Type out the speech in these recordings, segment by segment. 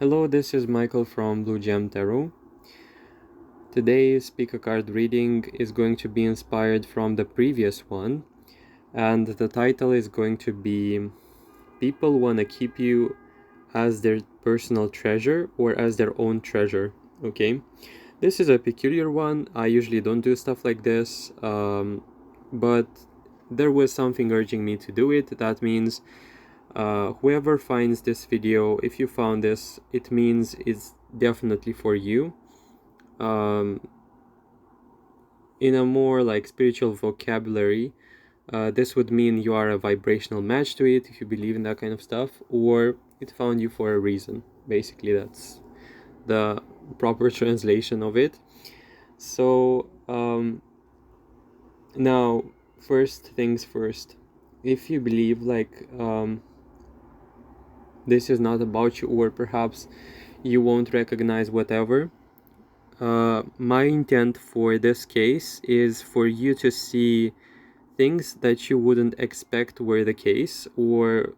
Hello, this is Michael from Blue Gem Tarot. Today's pick a card reading is going to be inspired from the previous one, and the title is going to be People Wanna Keep You as Their Personal Treasure or as Their Own Treasure. Okay, this is a peculiar one. I usually don't do stuff like this, but there was something urging me to do it. That means whoever finds this video, if you found this, it means it's definitely for you. In a more like spiritual vocabulary, this would mean you are a vibrational match to it, if you believe in that kind of stuff, or it found you for a reason. Basically, that's the proper translation of it. So now, first things first, if you believe like this is not about you, or perhaps you won't recognize whatever, my intent for this case is for you to see things that you wouldn't expect were the case, or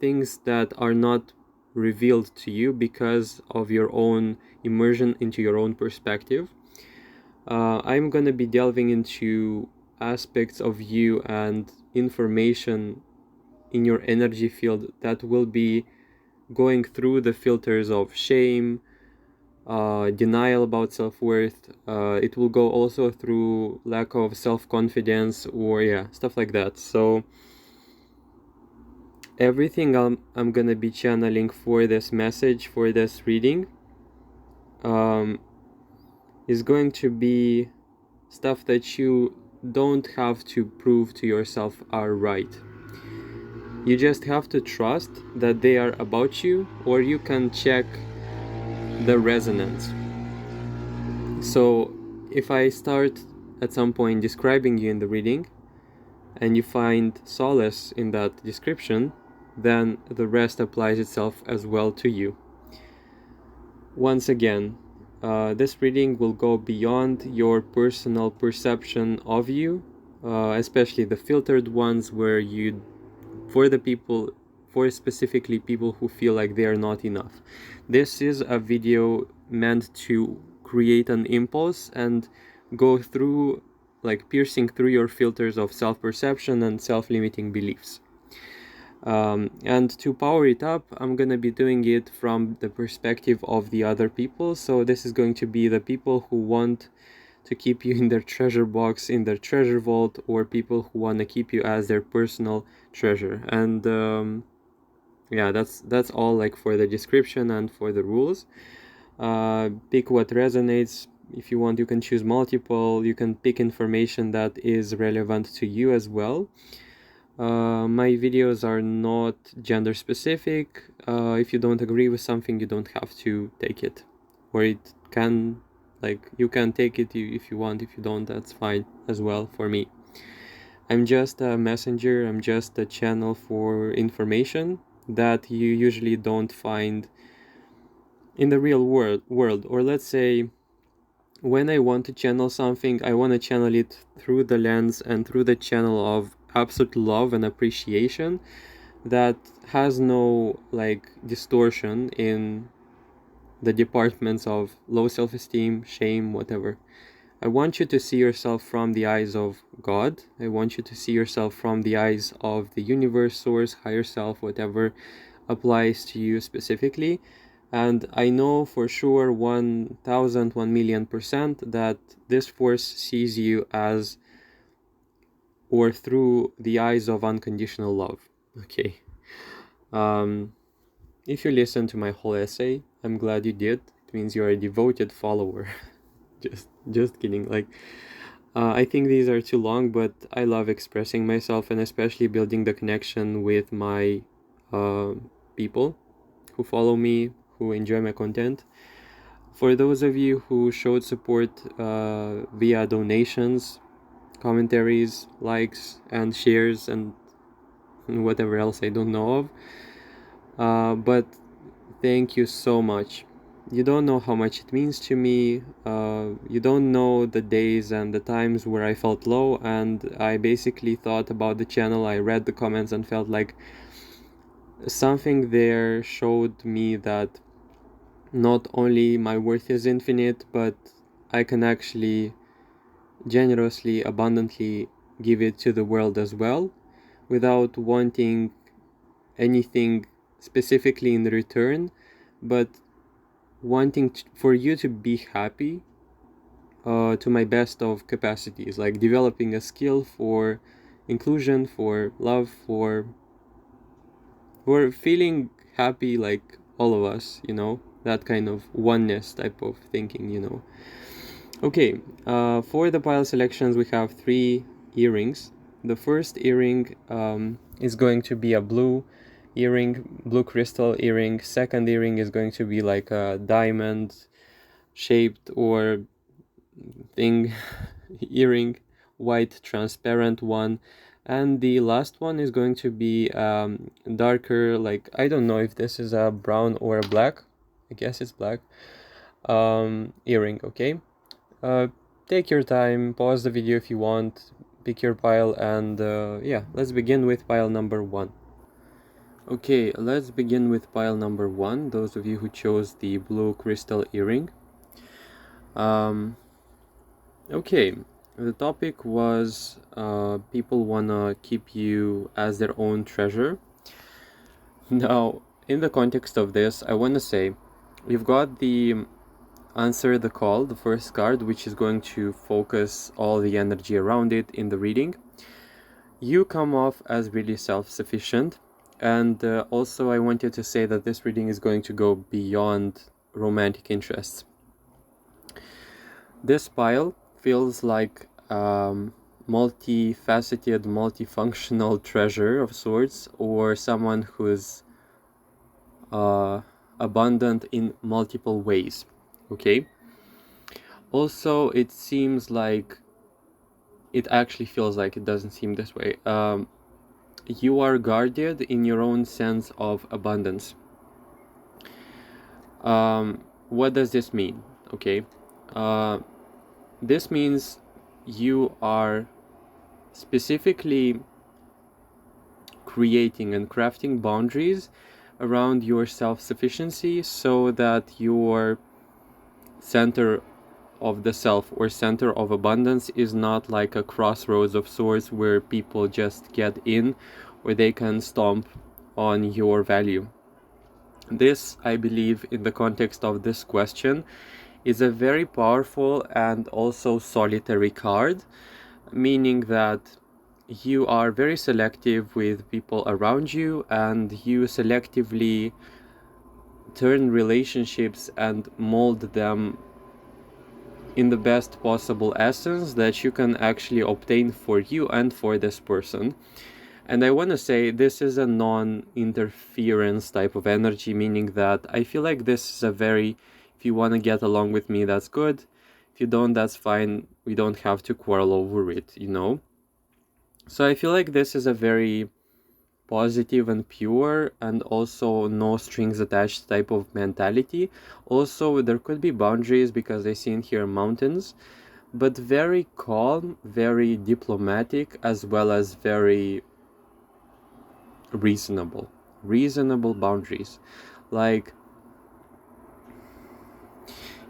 things that are not revealed to you because of your own immersion into your own perspective. I'm gonna be delving into aspects of you and information in your energy field that will be going through the filters of shame, denial about self-worth. It will go also through lack of self-confidence, or stuff like that. So everything I'm gonna be channeling for this message, for this reading, is going to be stuff that you don't have to prove to yourself are right. You just have to trust that they are about you, or you can check the resonance. So if I start at some point describing you in the reading, and you find solace in that description, then the rest applies itself as well to you. Once again, this reading will go beyond your personal perception of you, especially the filtered ones where for specifically people who feel like they are not enough. This is a video meant to create an impulse and go through, like piercing through your filters of self-perception and self-limiting beliefs. And to power it up, I'm gonna be doing it from the perspective of the other people. So this is going to be the people who want to keep you in their treasure box, in their treasure vault, or people who want to keep you as their personal treasure. And yeah, that's all, like, for the description and for the rules. Pick what resonates. If you want, you can choose multiple. You can pick information that is relevant to you as well. My videos are not gender specific. If you don't agree with something, you don't have to take it, or it can, like, you can take it if you want. If you don't, that's fine as well for me. I'm just a messenger. I'm just a channel for information that you usually don't find in the real world. Or let's say, when I want to channel something, I want to channel it through the lens and through the channel of absolute love and appreciation that has no, like, distortion in the departments of low self-esteem, shame, whatever. I want you to see yourself from the eyes of God. I want you to see yourself from the eyes of the universe, source, higher self, whatever applies to you specifically. And I know for sure 1,000, 1,000,000% that this force sees you as, or through the eyes of unconditional love. Okay. If you listen to my whole essay, I'm glad you did. It means you're a devoted follower. just kidding. Like, I think these are too long, but I love expressing myself, and especially building the connection with my people who follow me, who enjoy my content. For those of you who showed support via donations, commentaries, likes, and shares, and whatever else I don't know of, but thank you so much. You don't know how much it means to me. You don't know the days and the times where I felt low, and I basically thought about the channel. I read the comments and felt like something there showed me that not only my worth is infinite, but I can actually generously, abundantly give it to the world as well, without wanting anything specifically in return, but wanting for you to be happy to my best of capacities, like developing a skill for inclusion, for love, for feeling happy, like all of us, that kind of oneness type of thinking. Okay, for the pile selections, we have 3 earrings. The first earring is going to be a blue earring, blue crystal earring. Second earring is going to be like a diamond shaped or thing earring, white transparent one. And the last one is going to be darker, like I don't know if this is a brown or a black. I guess it's black earring. Okay, take your time, pause the video if you want, pick your pile, and yeah, let's begin with pile number 1. Okay, let's begin with pile number 1, those of you who chose the blue crystal earring. Okay, the topic was people wanna keep you as their own treasure. Now, in the context of this, I wanna say we've got the Answer the Call, the first card, which is going to focus all the energy around it in the reading. You come off as really self-sufficient, and also I wanted to say that this reading is going to go beyond romantic interests. This pile feels like multifaceted, multifunctional treasure of sorts, or someone who's abundant in multiple ways. Okay, also it seems like, it actually feels like, it doesn't seem this way, you are guarded in your own sense of abundance. What does this mean? Okay, this means you are specifically creating and crafting boundaries around your self-sufficiency, so that your center of the self or center of abundance is not like a crossroads of sorts where people just get in, or they can stomp on your value. This, I believe, in the context of this question, is a very powerful and also solitary card, meaning that you are very selective with people around you, and you selectively turn relationships and mold them in the best possible essence that you can actually obtain for you and for this person. And I want to say this is a non-interference type of energy, meaning that I feel like this is a very, if you want to get along with me, that's good. If you don't, that's fine. We don't have to quarrel over it. So I feel like this is a very positive and pure, and also no strings attached type of mentality. Also, there could be boundaries because I see in here mountains, but very calm, very diplomatic, as well as very reasonable boundaries. Like,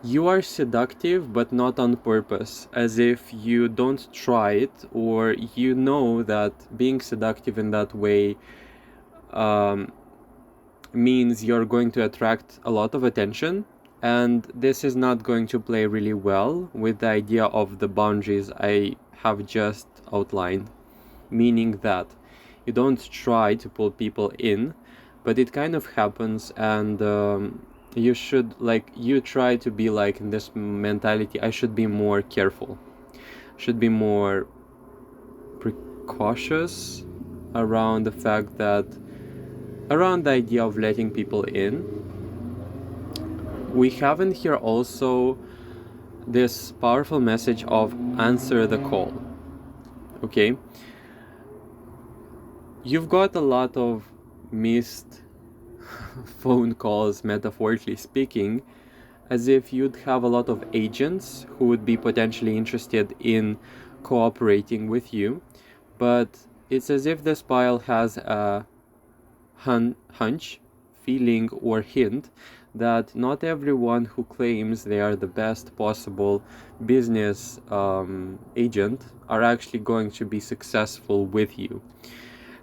you are seductive but not on purpose, as if you don't try it, or you know that being seductive in that way means you're going to attract a lot of attention, and this is not going to play really well with the idea of the boundaries I have just outlined, meaning that you don't try to pull people in, but it kind of happens, and you should, like, you try to be like in this mentality, I should be more careful, should be more precautious around the fact that, around the idea of letting people in. We have in here also this powerful message of answer the call. Okay, you've got a lot of missed phone calls, metaphorically speaking, as if you'd have a lot of agents who would be potentially interested in cooperating with you, but it's as if this pile has a hunch, feeling, or hint that not everyone who claims they are the best possible business agent are actually going to be successful with you.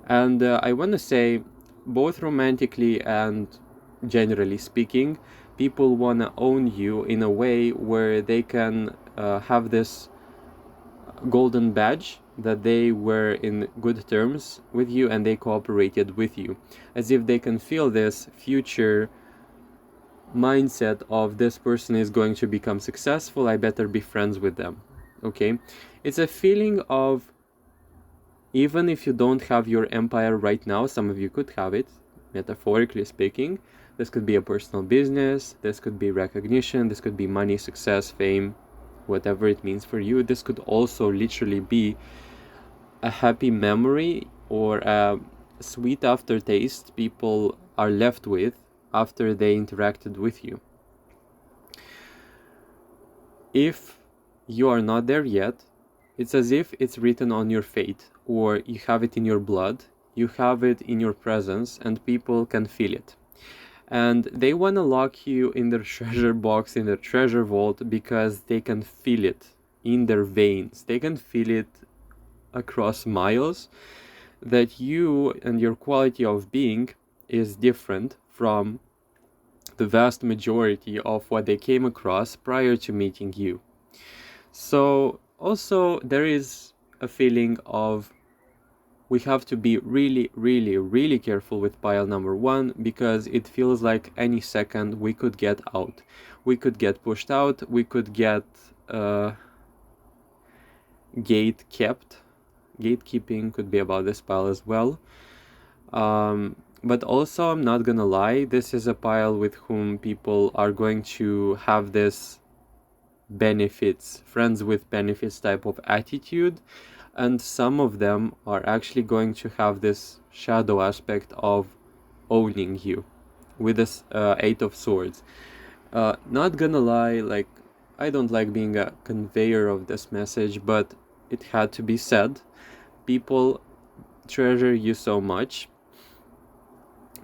And I want to say, both romantically and generally speaking, people want to own you in a way where they can have this golden badge that they were in good terms with you and they cooperated with you, as if they can feel this future mindset of this person is going to become successful, I better be friends with them. Okay, it's a feeling of, even if you don't have your empire right now, some of you could have it, metaphorically speaking. This could be a personal business, this could be recognition, this could be money, success, fame, whatever it means for you. This could also literally be a happy memory or a sweet aftertaste people are left with after they interacted with you. If you are not there yet, it's as if it's written on your fate, or you have it in your blood, you have it in your presence, and people can feel it. And they want to lock you in their treasure box, in their treasure vault, because they can feel it in their veins. They can feel it across miles, that you and your quality of being is different from the vast majority of what they came across prior to meeting you. So also there is a feeling of, we have to be really careful with pile number 1, because it feels like any second we could get out. We could get pushed out, we could get gate kept. Gatekeeping could be about this pile as well. But also, I'm not gonna lie, this is a pile with whom people are going to have this benefits, friends with benefits type of attitude, and some of them are actually going to have this shadow aspect of owning you with this 8 of Swords. Not gonna lie, like, I don't like being a conveyor of this message, but it had to be said. People treasure you so much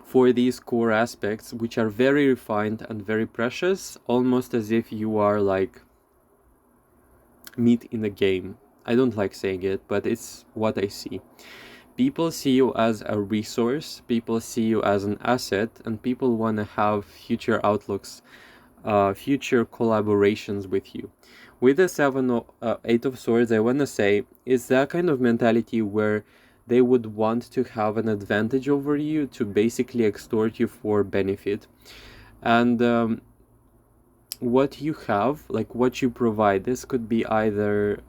for these core aspects, which are very refined and very precious, almost as if you are like meat in the game. I don't like saying it, but it's what I see. People see you as a resource, people see you as an asset, and people want to have future outlooks, future collaborations with you. With the 8 of Swords, I want to say, is that kind of mentality where they would want to have an advantage over you to basically extort you for benefit. And what you have, like what you provide, this could be either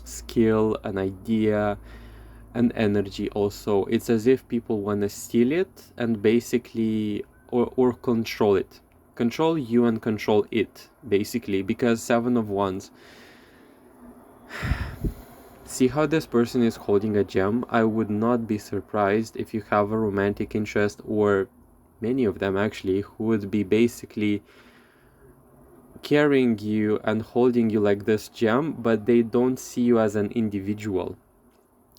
skill, an idea, and energy also. It's as if people want to steal it and basically, or control it. Control you and control it, basically, because 7 of Wands. See how this person is holding a gem? I would not be surprised if you have a romantic interest, or many of them actually, who would be basically carrying you and holding you like this gem, but they don't see you as an individual.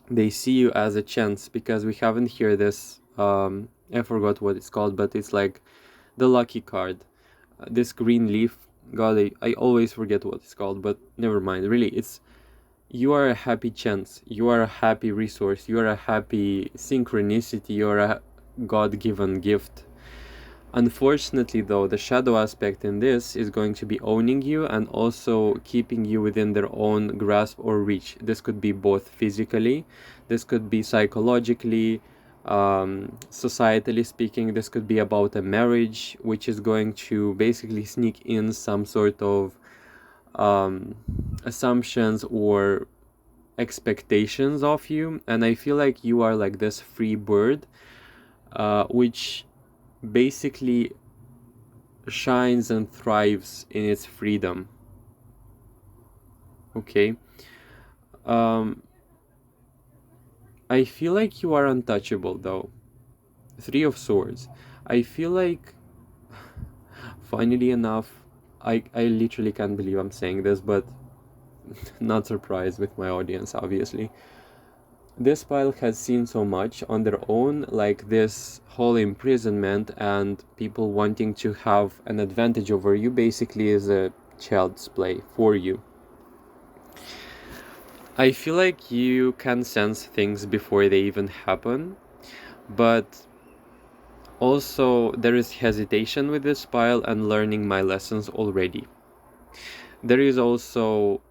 They see you as a chance, because we haven't here this, I forgot what it's called, but it's like the lucky card. This green leaf, God, I always forget what it's called, but never mind. Really, it's, you are a happy chance, you are a happy resource, you are a happy synchronicity, you are a God-given gift. Unfortunately though, the shadow aspect in this is going to be owning you and also keeping you within their own grasp or reach. This could be both physically, this could be psychologically, societally speaking, this could be about a marriage, which is going to basically sneak in some sort of assumptions or expectations of you. And I feel like you are like this free bird, which basically shines and thrives in its freedom. Okay. I feel like you are untouchable though. 3 of Swords. I feel like, funnily enough, I literally can't believe I'm saying this, but not surprised with my audience, obviously. This pile has seen so much on their own, like this whole imprisonment and people wanting to have an advantage over you basically is a child's play for you. I feel like you can sense things before they even happen, but also there is hesitation with this pile and learning my lessons already. There is also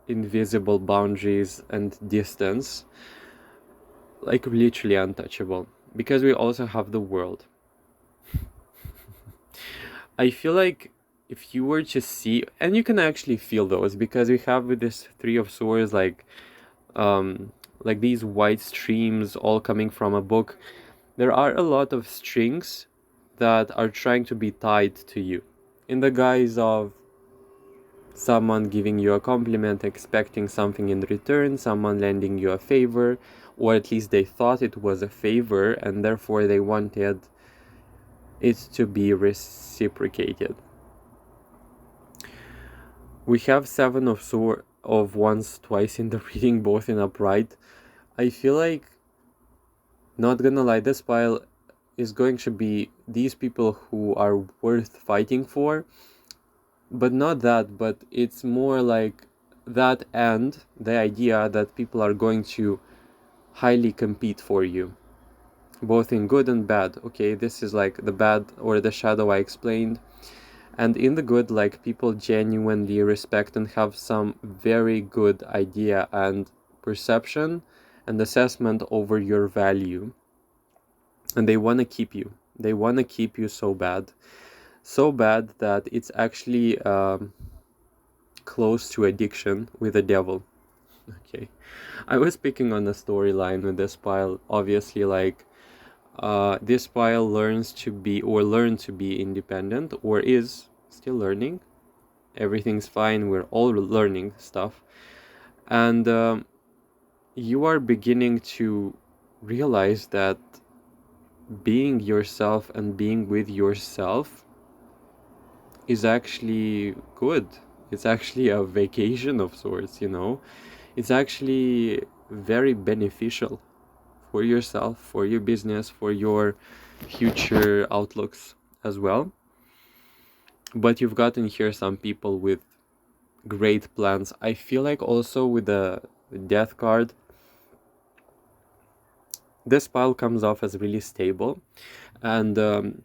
invisible boundaries and distance, like literally untouchable, because we also have the world. I feel like if you were to see, and you can actually feel those, because we have with this Three of Swords like these white streams all coming from a book. There are a lot of strings that are trying to be tied to you in the guise of someone giving you a compliment, expecting something in return, someone lending you a favor, or at least they thought it was a favor and therefore they wanted it to be reciprocated. We have Seven of Wands twice in the reading, both in upright. I feel like, not gonna lie, this pile is going to be these people who are worth fighting for, but not that, but it's more like that, and the idea that people are going to highly compete for you, both in good and bad. Okay, this is like the bad or the shadow I explained. And in the good, like people genuinely respect and have some very good idea and perception and assessment over your value. And they want to keep you. They want to keep you so bad. So bad that it's actually close to addiction with the devil. Okay. I was picking on the storyline with this pile. Obviously, like, this pile learned to be independent, or is still learning. Everything's fine, we're all learning stuff, and you are beginning to realize that being yourself and being with yourself is actually good. It's actually a vacation of sorts, you know. It's actually very beneficial for yourself, for your business, for your future outlooks as well. But you've gotten here some people with great plans. I feel like also with the Death card, this pile comes off as really stable, and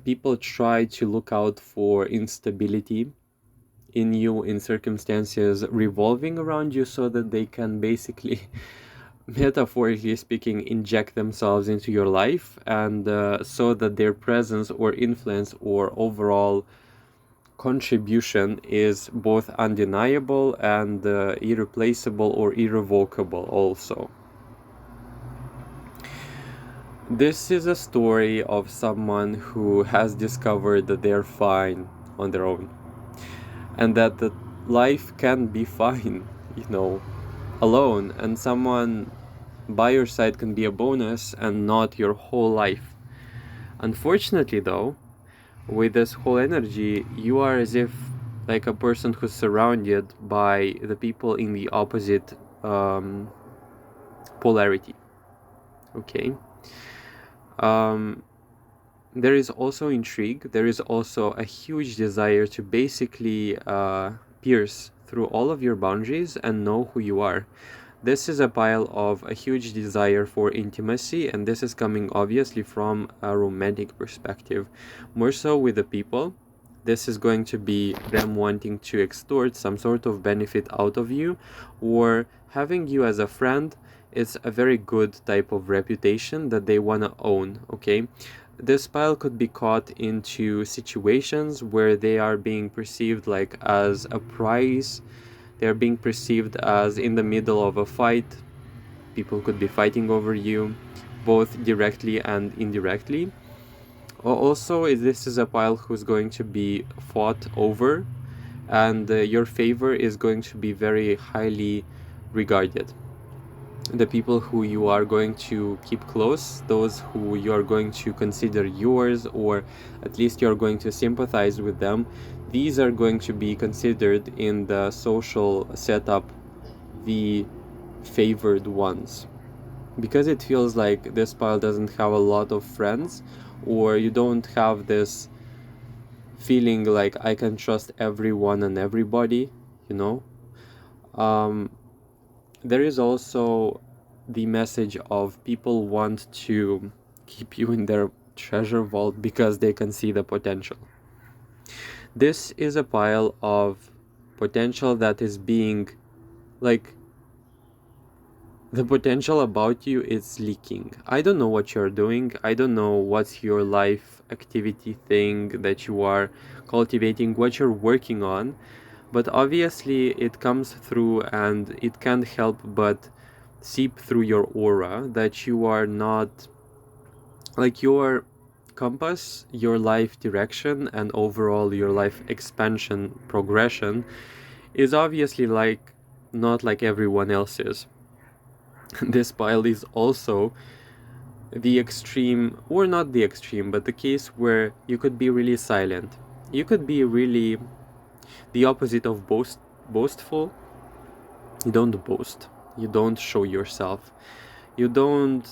people try to look out for instability in you, in circumstances revolving around you, so that they can basically metaphorically speaking inject themselves into your life, and so that their presence or influence or overall contribution is both undeniable and irreplaceable or irrevocable also. This is a story of someone who has discovered that they're fine on their own, and that the life can be fine, you know, alone, and someone by your side can be a bonus and not your whole life. Unfortunately though, with this whole energy, you are as if like a person who's surrounded by the people in the opposite polarity. Okay. There is also intrigue. There is also a huge desire to basically pierce through all of your boundaries and know who you are. This is a pile of a huge desire for intimacy, and this is coming obviously from a romantic perspective, more so with the people. This is going to be them wanting to extort some sort of benefit out of you, or having you as a friend. It's a very good type of reputation that they want to own, okay? This pile could be caught into situations where they are being perceived like as a prize. They're being perceived as in the middle of a fight. People could be fighting over you, both directly and indirectly. Also, this is a pile who's going to be fought over, and your favor is going to be very highly regarded. The people who you are going to keep close, those who you are going to consider yours, or at least you're going to sympathize with them, these are going to be considered in the social setup the favored ones. because it feels like this pile doesn't have a lot of friends, or you don't have this feeling like I can trust everyone and everybody, you know. There is also the message of people want to keep you in their treasure vault because they can see the potential. This is a pile of potential that is being, like, the potential about you is leaking. I don't know what you're doing. I don't know what's your life activity thing that you are cultivating, what you're working on, but obviously it comes through and it can't help but seep through your aura that you are not, like, your compass, your life direction, and overall your life expansion progression is obviously like not like everyone else's. This pile is also the extreme, or not the extreme, but the case where you could be really silent. You could be really the opposite of boastful. You don't boast. You don't show yourself. You don't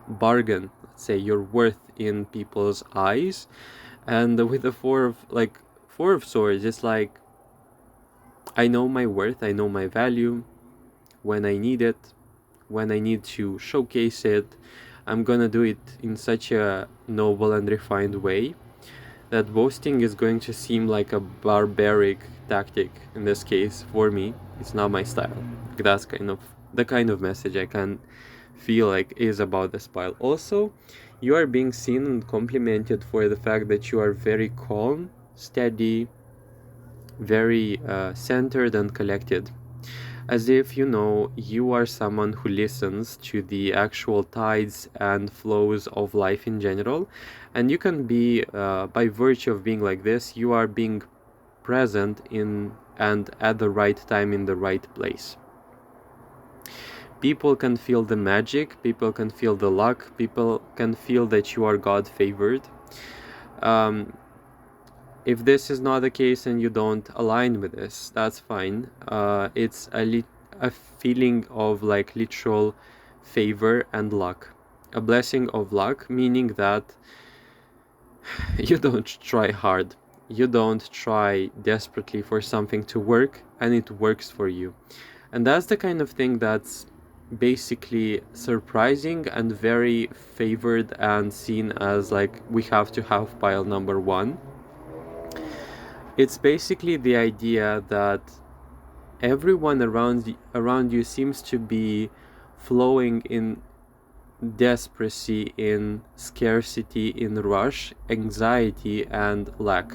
bargain, let's say, your worth in people's eyes. And with the four of swords, it's like, I know my worth, I know my value. When I need it, when I need to showcase it, I'm gonna do it in such a noble and refined way that boasting is going to seem like a barbaric tactic. In this case, for me, it's not my style. That's kind of the kind of message I can feel like is about the style. Also, you are being seen and complimented for the fact that you are very calm, steady, very centered and collected, as if, you know, you are someone who listens to the actual tides and flows of life in general. And you can be, by virtue of being like this, you are being present in and at the right time in the right place. People can feel the magic, people can feel the luck, people can feel that you are God favored. If this is not the case and you don't align with this, that's fine. It's a feeling of like literal favor and luck. A blessing of luck, meaning that you don't try hard. You don't try desperately for something to work, and it works for you. And that's the kind of thing that's basically surprising and very favored and seen as like, we have to have pile number one. It's basically the idea that everyone around you seems to be flowing in desperacy, in scarcity, in rush, anxiety, and lack.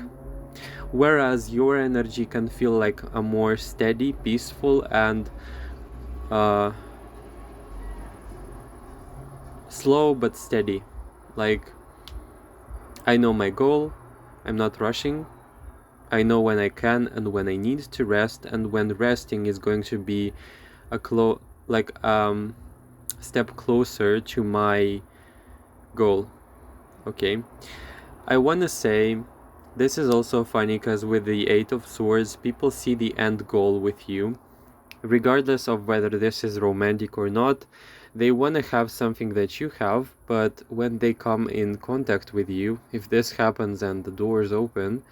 Whereas your energy can feel like a more steady, peaceful, and slow but steady. Like, I know my goal, I'm not rushing, I know when I can and when I need to rest, and when resting is going to be a step closer to my goal. Okay, I want to say this is also funny because with the Eight of Swords, people see the end goal with you, regardless of whether this is romantic or not. They want to have something that you have, but when they come in contact with you, if this happens and the doors open,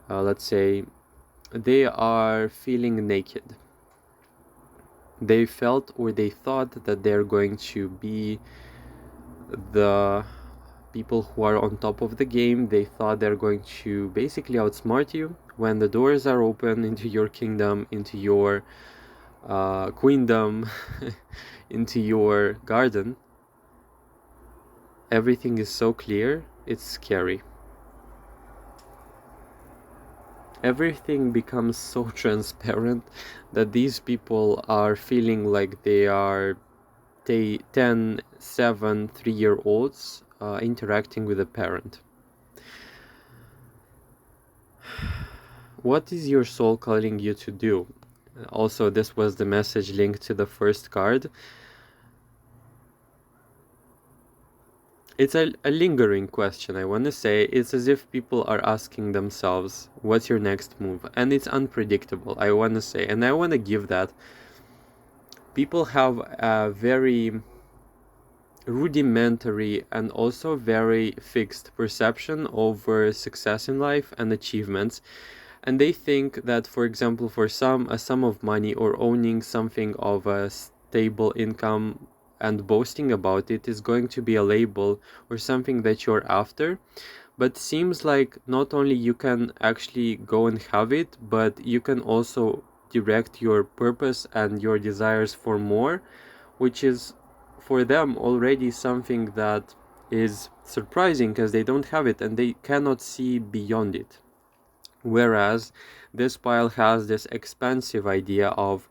let's say they are feeling naked. They felt or they thought that they're going to be the people who are on top of the game. They thought they're going to basically outsmart you. When the doors are open into your kingdom, into your queendom, into your garden, everything is so clear, it's scary. Everything becomes so transparent that these people are feeling like they are 10, 7, 3-year-olds interacting with a parent. What is your soul calling you to do? Also, this was the message linked to the first card. It's a lingering question, I want to say. It's as if people are asking themselves, what's your next move? And it's unpredictable, I want to say. And I want to give that. people have a very rudimentary and also very fixed perception over success in life and achievements. And they think that, for example, for some, a sum of money or owning something of a stable income and boasting about it is going to be a label or something that you're after. But seems like not only you can actually go and have it, but you can also direct your purpose and your desires for more, which is for them already something that is surprising because they don't have it and they cannot see beyond it. Whereas this pile has this expansive idea of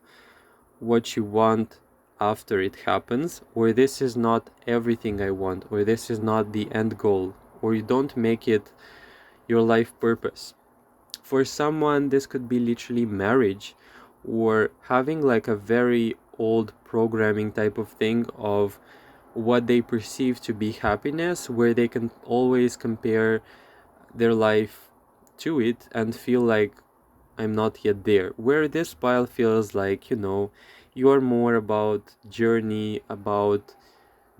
what you want after it happens, or this is not everything I want, or this is not the end goal, or you don't make it your life purpose. For someone, this could be literally marriage, or having like a very old programming type of thing of what they perceive to be happiness, where they can always compare their life to it and feel like I'm not yet there. Where this pile feels like, you are more about journey, about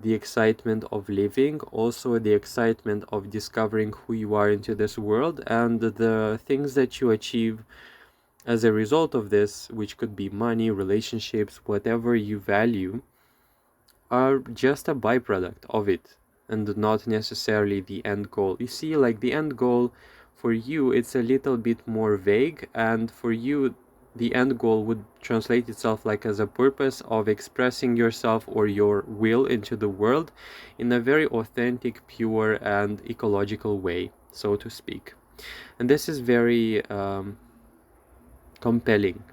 the excitement of living, also the excitement of discovering who you are into this world, and the things that you achieve as a result of this, which could be money, relationships, whatever you value, are just a byproduct of it and not necessarily the end goal. You see, like the end goal for you, it's a little bit more vague, and for you, the end goal would translate itself like as a purpose of expressing yourself or your will into the world in a very authentic, pure, and ecological way, so to speak. And this is very compelling.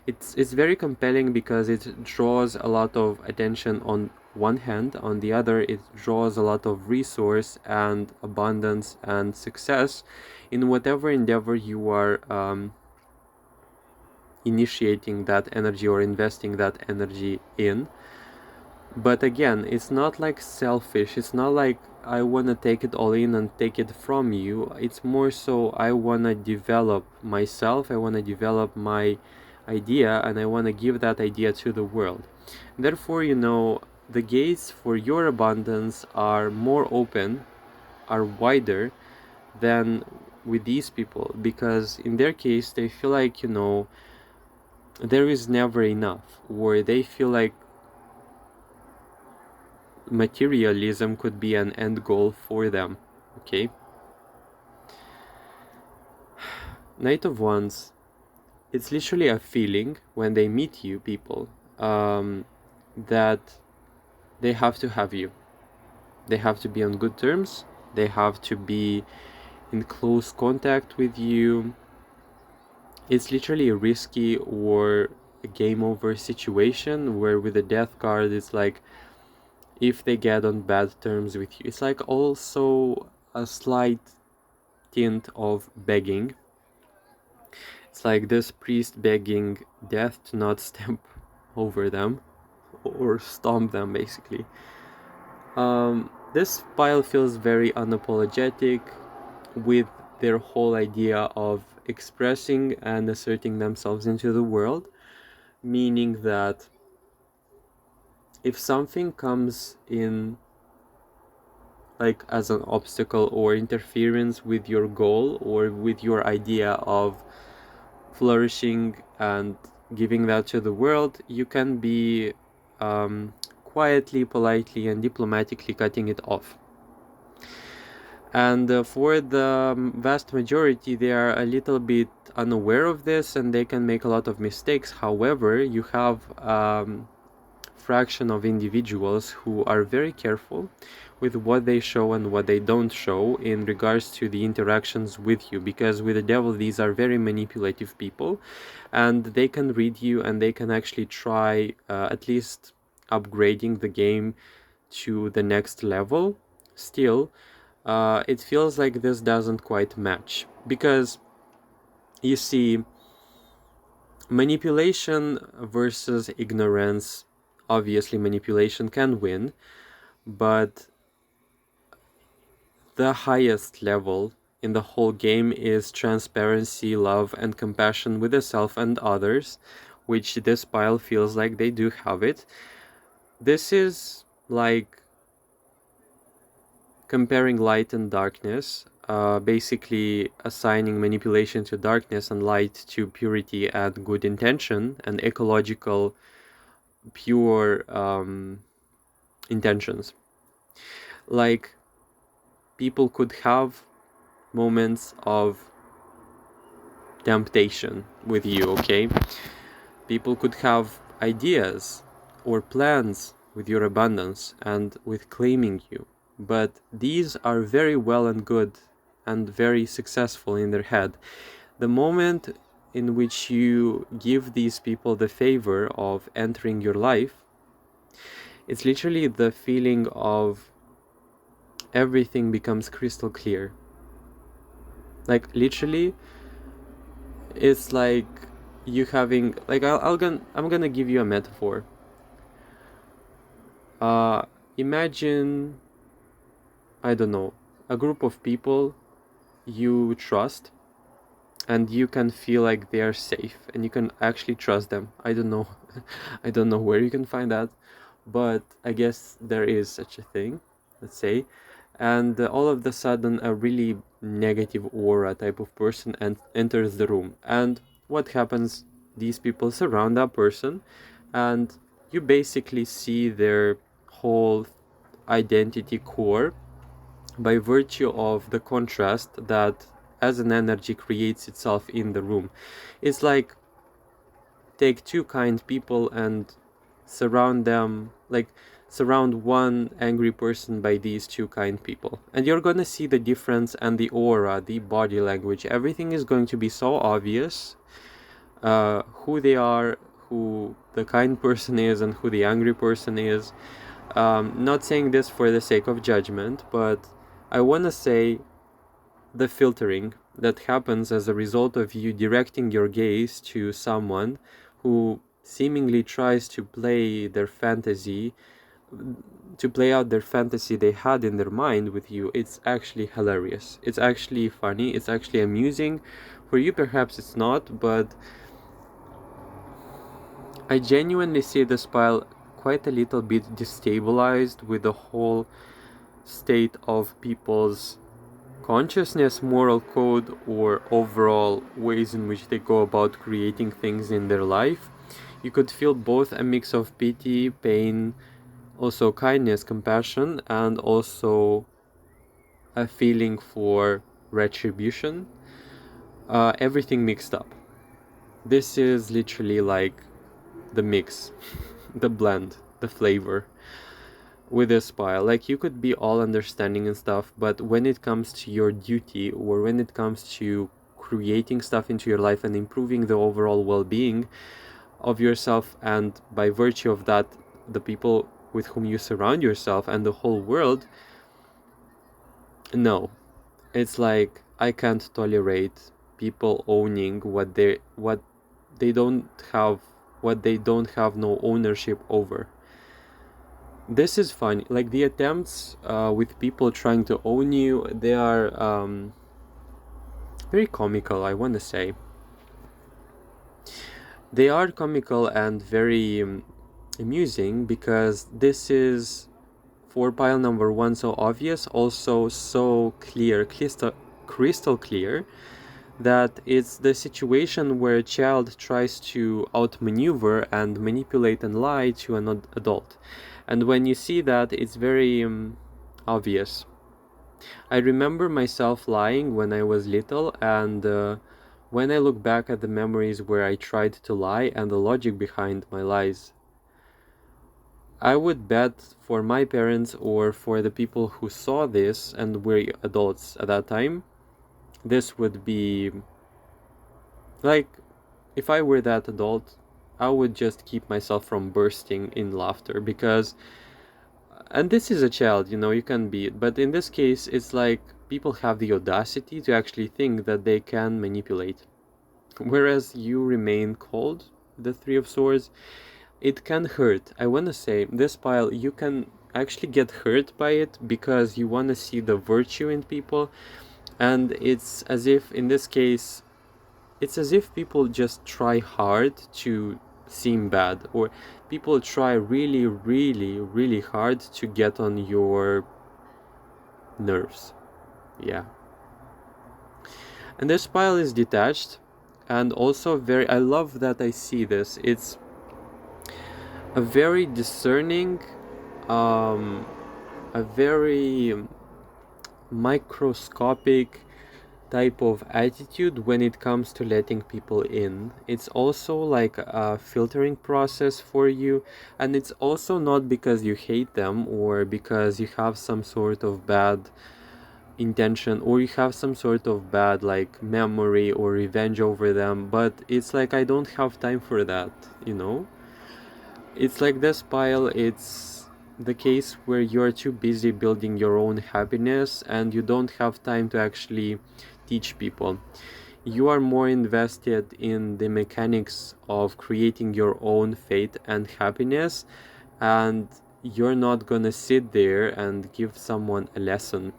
It's very compelling because it draws a lot of attention on one hand. On the other, it draws a lot of resource and abundance and success in whatever endeavor you are initiating that energy or investing that energy in. But again, it's not like selfish. It's not like I want to take it all in and take it from you. It's more so I want to develop myself. I want to develop my idea and I want to give that idea to the world. Therefore, the gates for your abundance are more open, are wider than with these people, because in their case, they feel like, there is never enough, or they feel like materialism could be an end goal for them. Okay. Knight of Wands, it's literally a feeling when they meet you, people, that they have to have you. They have to be on good terms. They have to be in close contact with you. It's literally a risky or a game over situation where with the death card, it's like if they get on bad terms with you, it's like also a slight tint of begging. It's like this priest begging death to not step over them or stomp them, basically. This pile feels very unapologetic with their whole idea of expressing and asserting themselves into the world, meaning that if something comes in like as an obstacle or interference with your goal or with your idea of flourishing and giving that to the world, you can be quietly, politely, and diplomatically cutting it off. And for the vast majority, they are a little bit unaware of this and they can make a lot of mistakes. However, you have fraction of individuals who are very careful with what they show and what they don't show in regards to the interactions with you, because with the devil these are very manipulative people and they can read you and they can actually try at least upgrading the game to the next level. Still, it feels like this doesn't quite match, because you see, manipulation versus ignorance, obviously manipulation can win, but the highest level in the whole game is transparency, love, and compassion with the self and others, which this pile feels like they do have it. This is like comparing light and darkness, basically assigning manipulation to darkness and light to purity and good intention and ecological pure intentions. Like, people could have moments of temptation with you, okay? People could have ideas or plans with your abundance and with claiming you, but these are very well and good and very successful in their head. The moment in which you give these people the favor of entering your life, it's literally the feeling of everything becomes crystal clear. Like, literally, it's like you having, like, I'm gonna give you a metaphor. Imagine, I don't know, a group of people you trust, and you can feel like they are safe and you can actually trust them. I don't know I don't know where you can find that, but I guess there is such a thing, let's say. And all of a sudden a really negative aura type of person enters the room, and what happens? These people surround that person, and you basically see their whole identity core by virtue of the contrast that as an energy creates itself in the room. It's like, take two kind people and surround them, like surround one angry person by these two kind people, and you're gonna see the difference, and the aura, the body language, everything is going to be so obvious, who they are, who the kind person is and who the angry person is. Not saying this for the sake of judgment, but I want to say the filtering that happens as a result of you directing your gaze to someone who seemingly tries to play their fantasy, to play out their fantasy they had in their mind with you. It's actually hilarious. It's actually funny. It's actually amusing. For you, perhaps it's not, but I genuinely see this pile quite a little bit destabilized with the whole state of people's consciousness, moral code, or overall ways in which they go about creating things in their life. You could feel both a mix of pity, pain, also kindness, compassion, and also a feeling for retribution. Everything mixed up. This is literally like the mix, the blend, the flavor with this pile. Like, you could be all understanding and stuff, but when it comes to your duty, or when it comes to creating stuff into your life and improving the overall well-being of yourself, and by virtue of that the people with whom you surround yourself and the whole world, no, it's like, I can't tolerate people owning what they don't have, what they don't have no ownership over. This is funny. Like, the attempts with people trying to own you, they are very comical, I want to say. They are comical and very amusing, because this is, for pile number one, so obvious, also so clear, crystal clear, that it's the situation where a child tries to outmaneuver and manipulate and lie to an adult. And when you see that, it's very obvious. I remember myself lying when I was little, and when I look back at the memories where I tried to lie and the logic behind my lies, I would bet for my parents, or for the people who saw this and were adults at that time, this would be like, if I were that adult, I would just keep myself from bursting in laughter, because, and this is a child, you can be, but in this case, it's like people have the audacity to actually think that they can manipulate. Whereas you remain cold, the Three of Swords, it can hurt. I want to say, this pile, you can actually get hurt by it because you want to see the virtue in people, and it's as if, in this case, it's as if people just try hard to seem bad, or people try really, really, really hard to get on your nerves. Yeah. And this pile is detached, and also I love that I see this. It's a very discerning, a very microscopic type of attitude when it comes to letting people in. It's also like a filtering process for you, and it's also not because you hate them or because you have some sort of bad intention or you have some sort of bad like memory or revenge over them, but it's like I don't have time for that, you know? It's like this pile, it's the case where you're too busy building your own happiness and you don't have time to actually teach people. You are more invested in the mechanics of creating your own fate and happiness, and you're not gonna sit there and give someone a lesson.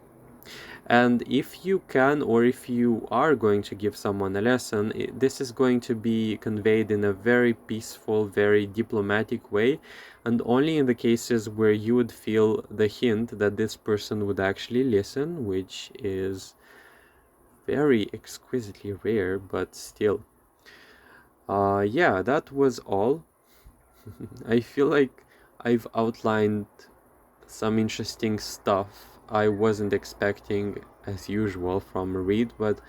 And if you can, or if you are going to give someone a lesson, this is going to be conveyed in a very peaceful, very diplomatic way, and only in the cases where you would feel the hint that this person would actually listen, which is very exquisitely rare, but still. Yeah, that was all. I feel like I've outlined some interesting stuff I wasn't expecting as usual from a read, but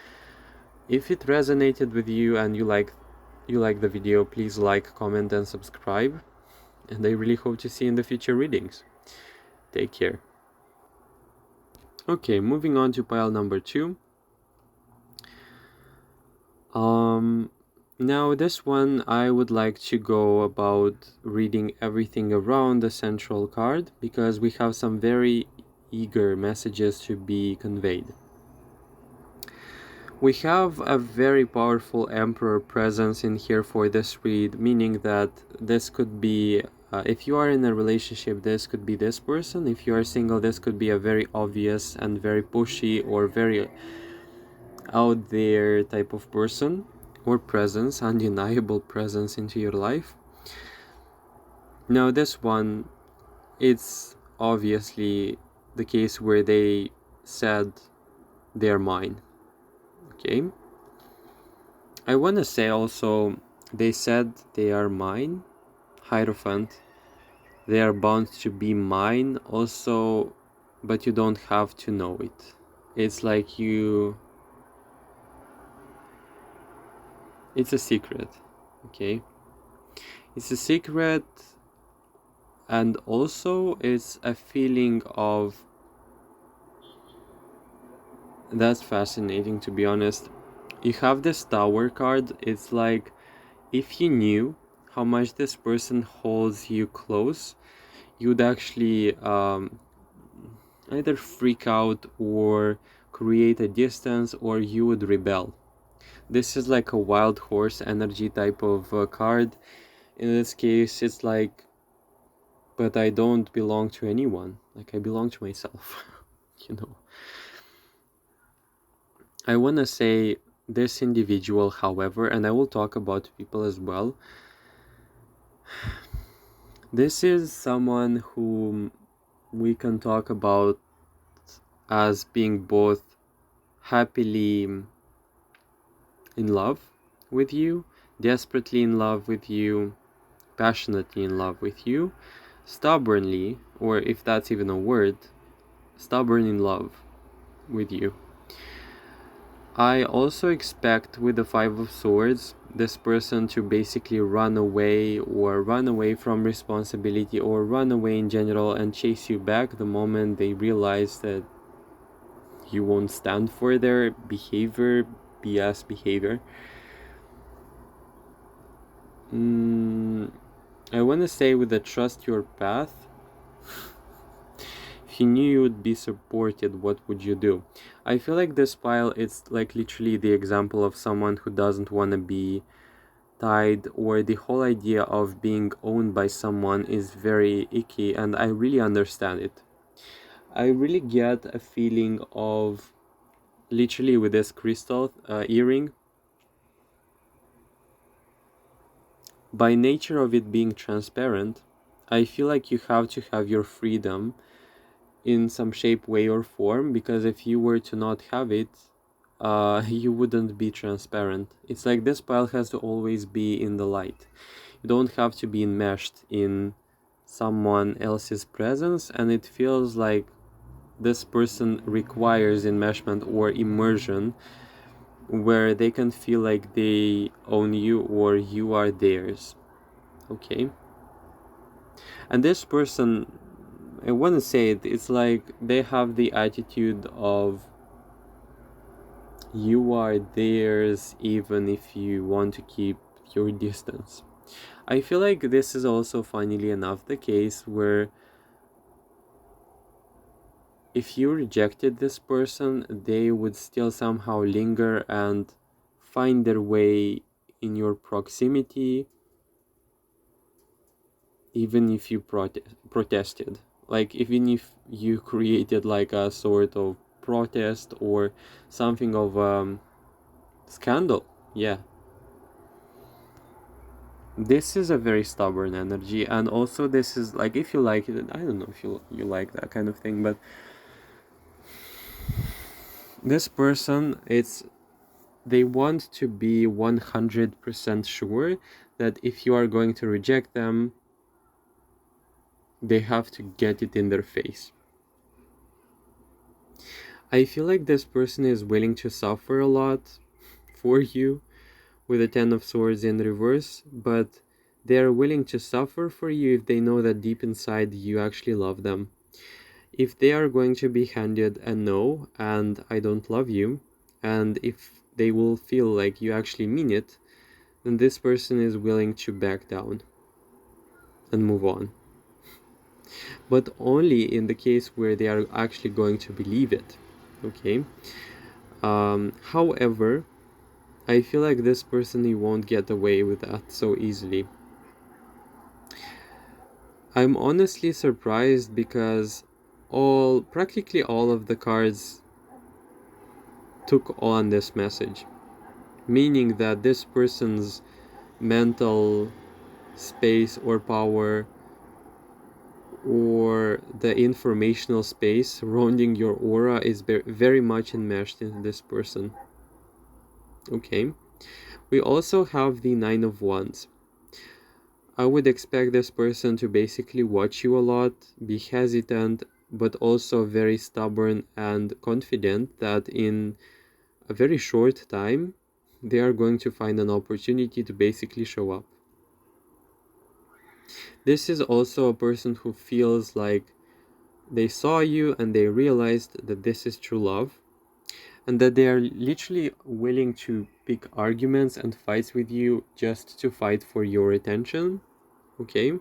if it resonated with you and you like the video, please like, comment and subscribe, and I really hope to see you in the future readings. Take care. Okay, moving on to pile number 2. Now this one I would like to go about reading everything around the central card because we have some very eager messages to be conveyed. We have a very powerful Emperor presence in here for this read, meaning that this could be, if you are in a relationship, this could be this person. If you are single, this could be a very obvious and very pushy or very out there type of person or presence, undeniable presence into your life. Now this one, it's obviously the case where they said they're mine. Okay, I want to say also they said they are mine, Hierophant. They are bound to be mine also, but you don't have to know it. It's like it's a secret, okay? It's a secret, and also it's a feeling of, that's fascinating to be honest. You have this Tower card. It's like if you knew how much this person holds you close, you'd actually either freak out or create a distance, or you would rebel. This is like a wild horse energy type of card. In this case, it's like, but I don't belong to anyone. Like, I belong to myself, you know. I want to say this individual, however, and I will talk about people as well. This is someone whom we can talk about as being both happily in love with you, desperately in love with you, passionately in love with you, stubbornly, or if that's even a word, stubborn in love with you. I also expect with the Five of Swords this person to basically run away from responsibility or run away in general and chase you back the moment they realize that you won't stand for their behavior, BS behavior. I want to say with the trust your path, if you knew you would be supported, what would you do? I feel like this pile is like literally the example of someone who doesn't want to be tied, or the whole idea of being owned by someone is very icky, and I really understand it. I really get a feeling of literally with this crystal earring. by nature of it being transparent, I feel like you have to have your freedom in some shape, way, or form, because if you were to not have it, you wouldn't be transparent. It's like this pile has to always be in the light. You don't have to be enmeshed in someone else's presence, and it feels like this person requires enmeshment or immersion where they can feel like they own you or you are theirs. Okay? And this person, I want to say it's like they have the attitude of you are theirs even if you want to keep your distance. I feel like this is also, funnily enough, the case where if you rejected this person, they would still somehow linger and find their way in your proximity, even if you protested. Like, even if you created like a sort of protest or something of scandal. Yeah. This is a very stubborn energy, and also this is like, if you like it, I don't know if you like that kind of thing, but this person, they want to be 100% sure that if you are going to reject them, they have to get it in their face. I feel like this person is willing to suffer a lot for you with the Ten of Swords in reverse, but they are willing to suffer for you if they know that deep inside you actually love them. If they are going to be handed a no and I don't love you, and if they will feel like you actually mean it, then this person is willing to back down and move on. But only in the case where they are actually going to believe it. Okay? However, I feel like this person, you won't get away with that so easily. I'm honestly surprised because practically all of the cards took on this message, meaning that this person's mental space or power or the informational space surrounding your aura is very much enmeshed in this person. Okay, we also have the Nine of Wands. I would expect this person to basically watch you a lot, be hesitant, but also very stubborn and confident that in a very short time they are going to find an opportunity to basically show up. This is also a person who feels like they saw you and they realized that this is true love, and that they are literally willing to pick arguments and fights with you just to fight for your attention. Okay?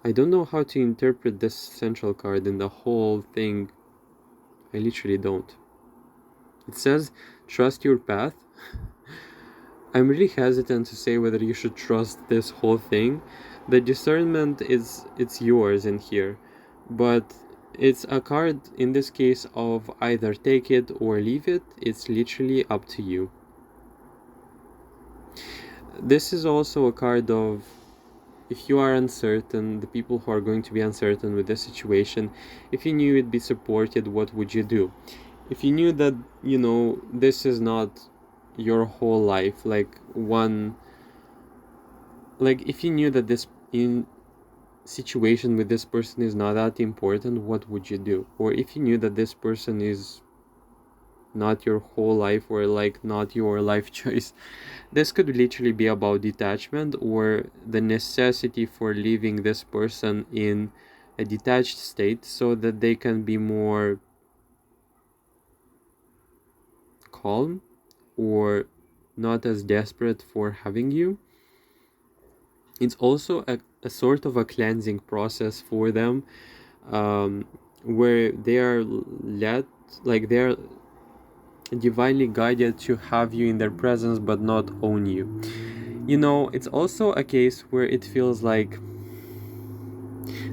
I don't know how to interpret this central card in the whole thing. I literally don't. It says, trust your path. I'm really hesitant to say whether you should trust this whole thing. The discernment it's yours in here, but it's a card in this case of either take it or leave it. It's literally up to you. This is also a card of, if you are uncertain, the people who are going to be uncertain with this situation, if you knew it'd be supported, what would you do? If you knew that, this is not your whole life, if you knew that this situation with this person is not that important, what would you do? Or if you knew that this person is not your whole life, or not your life choice, this could literally be about detachment or the necessity for leaving this person in a detached state so that they can be more calm or not as desperate for having you. It's also a sort of a cleansing process for them, where they are they're divinely guided to have you in their presence but not own you. It's also a case where it feels like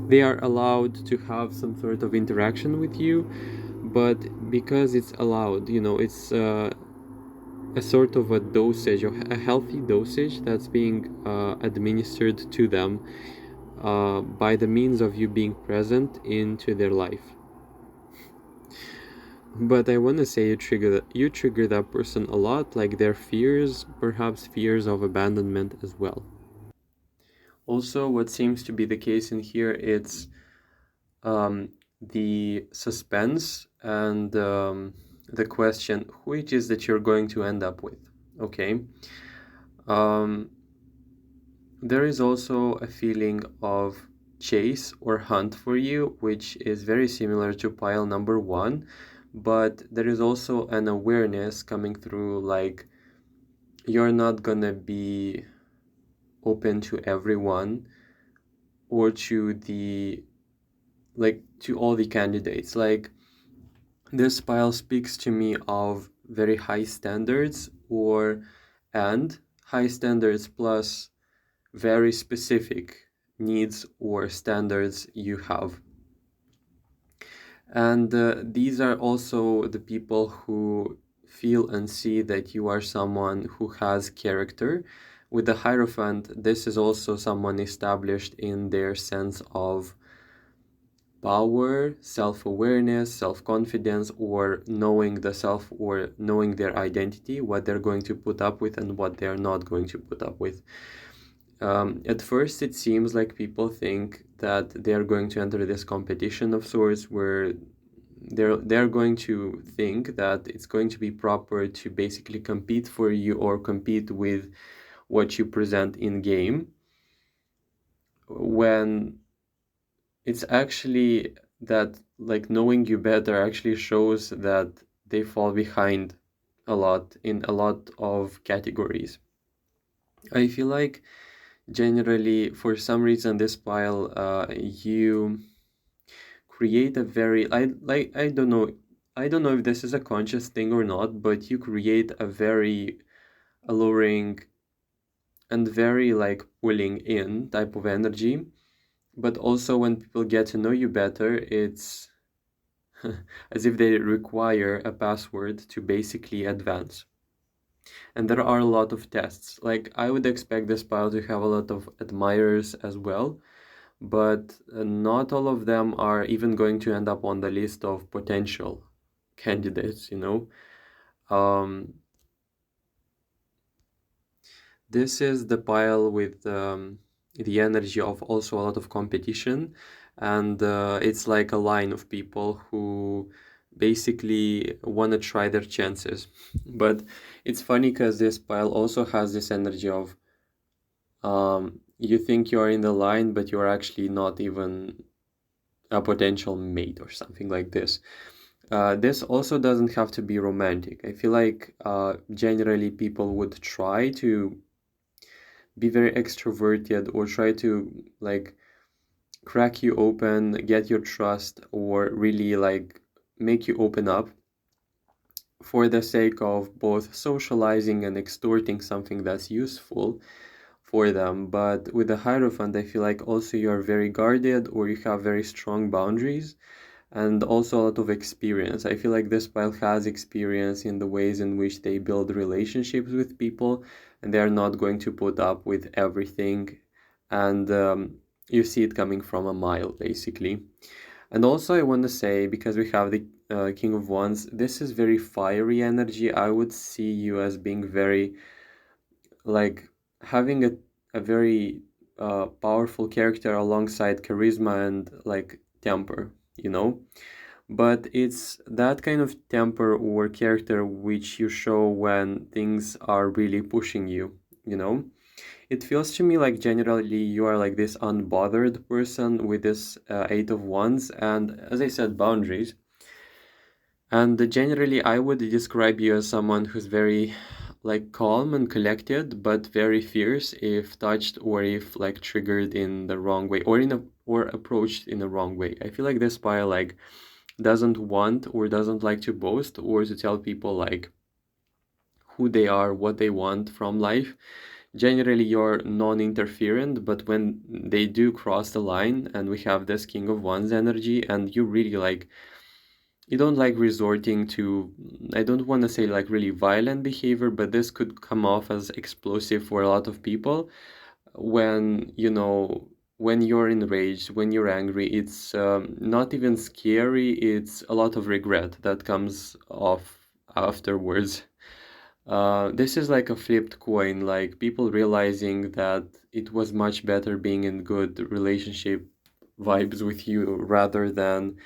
they are allowed to have some sort of interaction with you, but because it's allowed, a sort of a dosage, a healthy dosage that's being administered to them by the means of you being present into their life. But I want to say you trigger that person a lot, like their fears, perhaps fears of abandonment as well. Also, what seems to be the case in here, it's the suspense and the question, who it is that you're going to end up with. Okay. There is also a feeling of chase or hunt for you, which is very similar to pile number 1, but there is also an awareness coming through, like you're not gonna be open to everyone or to all the candidates. Like, this pile speaks to me of very high standards and high standards plus very specific needs or standards you have. And these are also the people who feel and see that you are someone who has character. With the Hierophant, this is also someone established in their sense of power, self-awareness, self-confidence, or knowing the self or knowing their identity, what they're going to put up with and what they're not going to put up with. At first, it seems like people think that they're going to enter this competition of sorts where they're going to think that it's going to be proper to basically compete for you or compete with what you present in game, when it's actually that, like, knowing you better actually shows that they fall behind a lot in a lot of categories. I feel like generally, for some reason, this pile, you create a very, I don't know, if this is a conscious thing or not, but you create a very alluring and very like pulling in type of energy. But also when people get to know you better, it's as if they require a password to basically advance. And there are a lot of tests. Like, I would expect this pile to have a lot of admirers as well, but not all of them are even going to end up on the list of potential candidates, you know? This is the pile with the energy of also a lot of competition, and it's like a line of people who basically want to try their chances. But it's funny because this pile also has this energy of you think you're in the line, but you're actually not even a potential mate or something like this. This also doesn't have to be romantic. I feel like generally people would try to be very extroverted or try to like crack you open, get your trust, or really like make you open up for the sake of both socializing and extorting something that's useful for them. But with the Hierophant, I feel like also you're very guarded or you have very strong boundaries and also a lot of experience. I feel like this pile has experience in the ways in which they build relationships with people, and they are not going to put up with everything. And you see it coming from a mile, basically. And also, I want to say, because we have the King of Wands, this is very fiery energy. I would see you as being very, like, having a very powerful character alongside charisma and, like, temper, you know? But it's that kind of temper or character which you show when things are really pushing you, you know? It feels to me like generally you are like this unbothered person with this Eight of Wands and, as I said, boundaries. And generally I would describe you as someone who's very like calm and collected, but very fierce if touched or if like triggered in the wrong way or approached in the wrong way. I feel like this pile like doesn't want or doesn't like to boast or to tell people like who they are, what they want from life. Generally, you're non-interferent, but when they do cross the line and we have this King of Wands energy and you really like you don't like resorting to, I don't want to say like really violent behavior, but this could come off as explosive for a lot of people when, you know, when you're enraged, when you're angry. It's not even scary, it's a lot of regret that comes off afterwards. This is like a flipped coin, like people realizing that it was much better being in good relationship vibes with you rather than,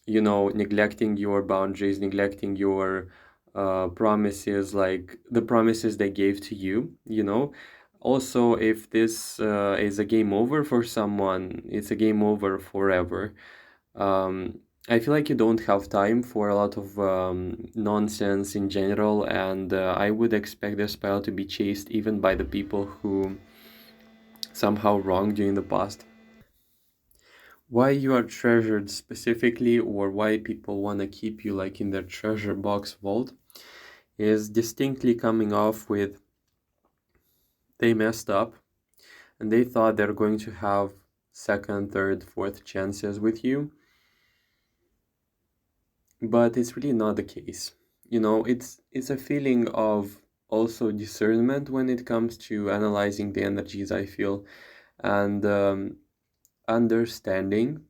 you know, neglecting your boundaries, neglecting your promises, like the promises they gave to you, you know. Also, if this is a game over for someone, it's a game over forever. Um, I feel like you don't have time for a lot of nonsense in general, and I would expect the spell to be chased even by the people who somehow wronged you in the past. Why you are treasured specifically, or why people want to keep you like in their treasure box vault, is distinctly coming off with they messed up and they thought they're going to have second, third, fourth chances with you, but it's really not the case. You know, it's a feeling of also discernment when it comes to analyzing the energies, I feel, and understanding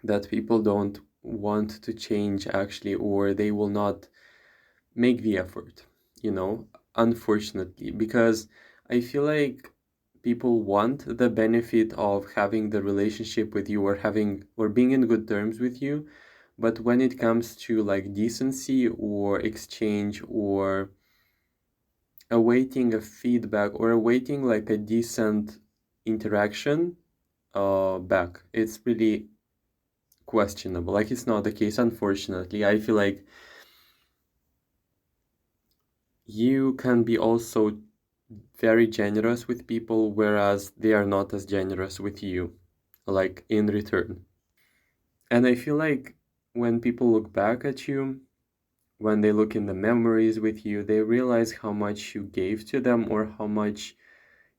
that people don't want to change actually, or they will not make the effort, you know, unfortunately, because I feel like people want the benefit of having the relationship with you or having or being in good terms with you, but when it comes to like decency or exchange or awaiting a feedback or awaiting like a decent interaction back, it's really questionable. Like it's not the case, unfortunately. I feel like you can be also very generous with people, whereas they are not as generous with you, like in return. And I feel like when people look back at you, when they look in the memories with you, they realize how much you gave to them or how much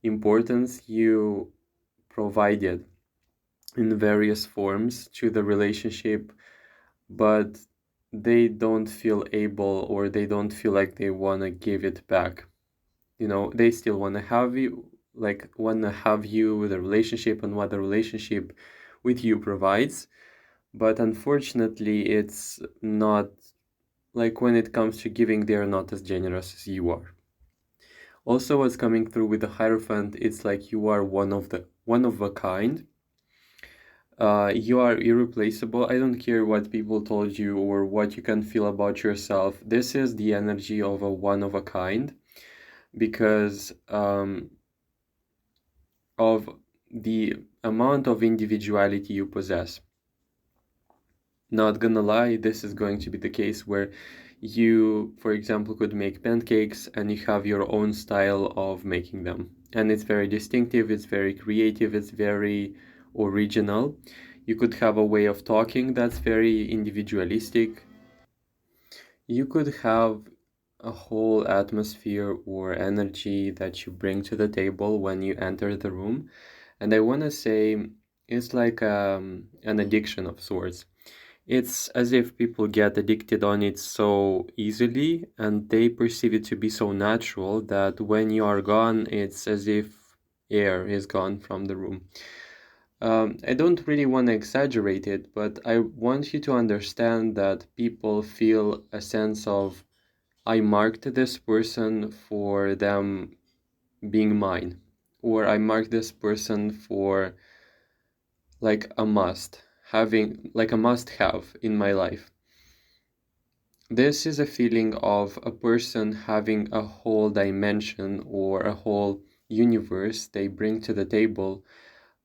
importance you provided in various forms to the relationship, but they don't feel able or they don't feel like they want to give it back. You know, they still want to have you, like want to have you, the relationship and what the relationship with you provides, but unfortunately it's not, like when it comes to giving, they're not as generous as you are. Also, what's coming through with the Hierophant, it's like you are one of a kind. You are irreplaceable. I don't care what people told you or what you can feel about yourself. This is the energy of a one of a kind because of the amount of individuality you possess. Not gonna lie, this is going to be the case where you, for example, could make pancakes and you have your own style of making them. And it's very distinctive, it's very creative, it's very original. You could have a way of talking that's very individualistic. You could have a whole atmosphere or energy that you bring to the table when you enter the room. And I want to say it's like an addiction of sorts. It's as if people get addicted on it so easily and they perceive it to be so natural that when you are gone, it's as if air is gone from the room. I don't really want to exaggerate it, but I want you to understand that people feel a sense of, I marked this person for them being mine, or I marked this person for like a must, having like a must have in my life. This is a feeling of a person having a whole dimension or a whole universe they bring to the table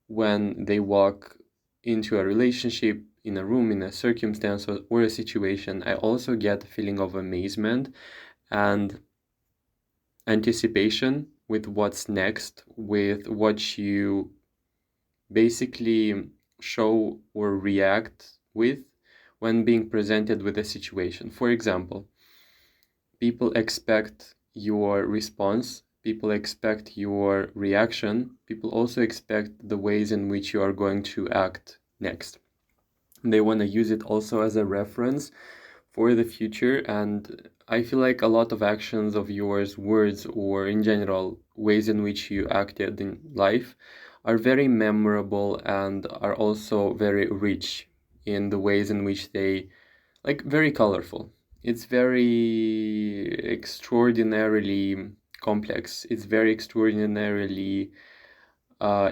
when they walk into a relationship, in a room, in a circumstance, or a situation. I also get a feeling of amazement and anticipation with what's next, with what you basically show or react with when being presented with a situation. For example, people expect your response, people expect your reaction, people also expect the ways in which you are going to act next. They want to use it also as a reference for the future. And I feel like a lot of actions of yours, words, or in general, ways in which you acted in life are very memorable and are also very rich in the ways in which they, like, very colorful. It's very extraordinarily complex. It's very extraordinarily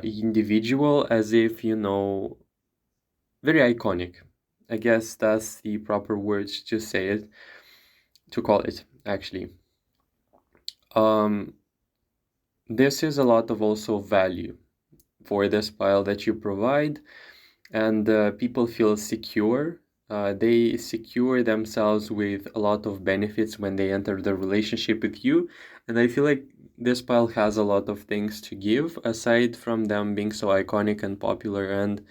individual, as if, very iconic. I guess that's the proper words to say it, to call it, actually. This is a lot of also value for this pile that you provide, and people feel secure. They secure themselves with a lot of benefits when they enter the relationship with you, and I feel like this pile has a lot of things to give aside from them being so iconic and popular and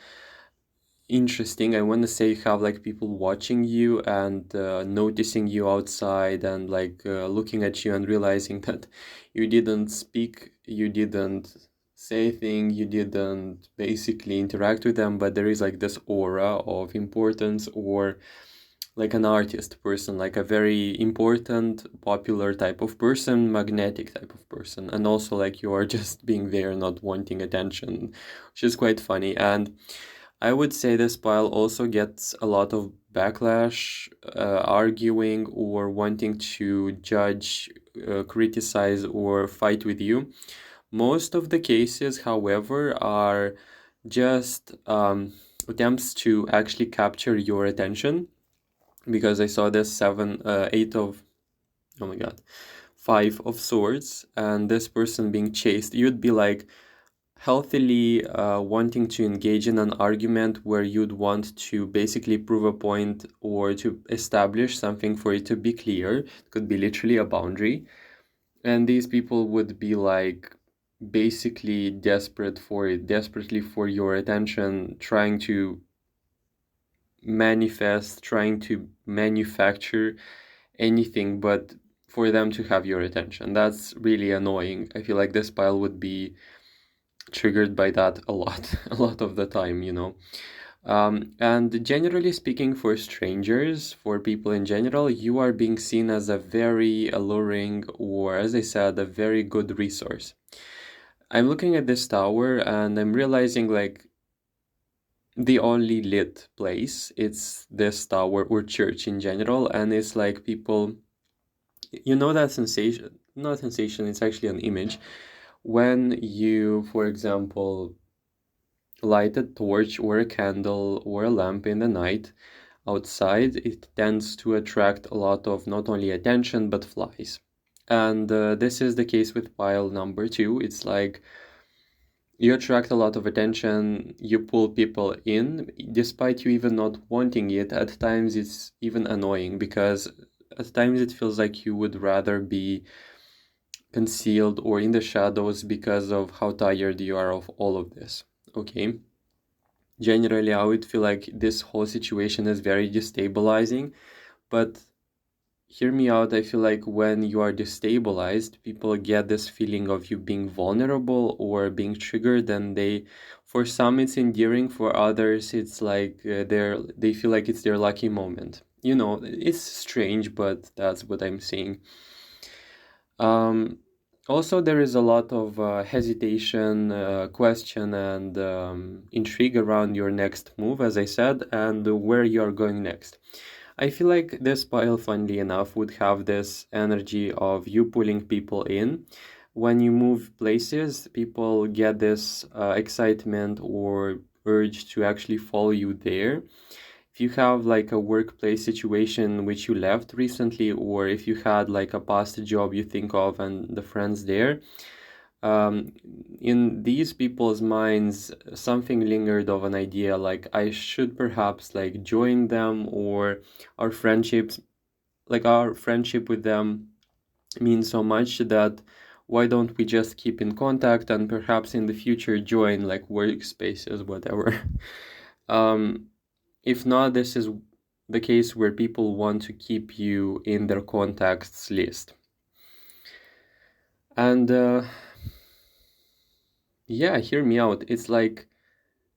interesting. I want to say, have like people watching you and noticing you outside and like looking at you and realizing that you didn't speak, you didn't say a thing, you didn't basically interact with them, but there is like this aura of importance, or like an artist person, like a very important, popular type of person, magnetic type of person, and also like you are just being there, not wanting attention, which is quite funny. And I would say this pile also gets a lot of backlash, arguing or wanting to judge, criticize, or fight with you. Most of the cases, however, are just attempts to actually capture your attention, because I saw this oh my god, 5 of swords, and this person being chased. You'd be like healthily wanting to engage in an argument where you'd want to basically prove a point or to establish something for it to be clear. It could be literally a boundary. And these people would be like basically desperately for your attention, trying to trying to manufacture anything but for them to have your attention. That's really annoying. I feel like this pile would be triggered by that a lot, a lot of the time. And generally speaking, for strangers, for people in general, you are being seen as a very alluring, or as I said, a very good resource. I'm looking at this tower and I'm realizing like the only lit place, it's this tower or church in general, and it's like people, that sensation, not sensation, it's actually an image. When you, for example, light a torch or a candle or a lamp in the night outside, it tends to attract a lot of not only attention but flies. And this is the case with pile number 2. It's like you attract a lot of attention, you pull people in, despite you even not wanting it. At times it's even annoying, because at times it feels like you would rather be concealed or in the shadows because of how tired you are of all of this. Okay? Generally, I would feel like this whole situation is very destabilizing, but hear me out. I feel like when you are destabilized, people get this feeling of you being vulnerable or being triggered, and for some, it's endearing. For others, it's like they feel like it's their lucky moment. It's strange, but that's what I'm seeing. Also, there is a lot of hesitation, question, and intrigue around your next move, as I said, and where you're going next. I feel like this pile, funnily enough, would have this energy of you pulling people in. When you move places, people get this excitement or urge to actually follow you there. If you have like a workplace situation which you left recently, or if you had like a past job you think of and the friends there, um, in these people's minds, something lingered of an idea like I should perhaps like join them, or our friendships, like our friendship with them means so much that why don't we just keep in contact and perhaps in the future join like workspaces, whatever. um, if not, this is the case where people want to keep you in their contacts list. And yeah, hear me out. It's like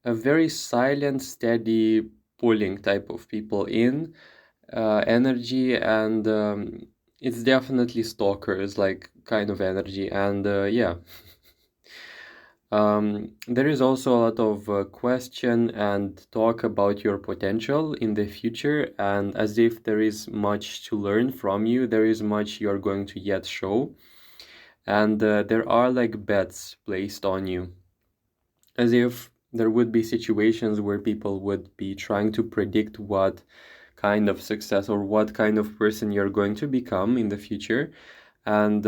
a very silent, steady pulling type of people in energy, and it's definitely stalkers like kind of energy. And yeah. There is also a lot of question and talk about your potential in the future, and as if there is much to learn from you, there is much you're going to yet show, and there are like bets placed on you, as if there would be situations where people would be trying to predict what kind of success or what kind of person you're going to become in the future, and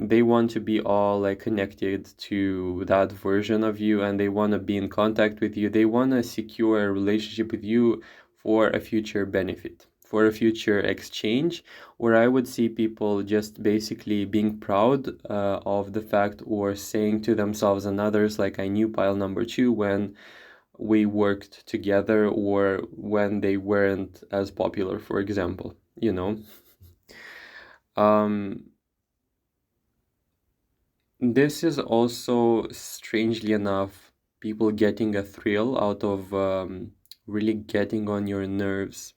they want to be all like connected to that version of you, and they want to be in contact with you. They want to secure a relationship with you for a future benefit, for a future exchange, where I would see people just basically being proud of the fact, or saying to themselves and others, like, I knew pile number two when we worked together, or when they weren't as popular, for example, you know. um This is also, strangely enough, people getting a thrill out of really getting on your nerves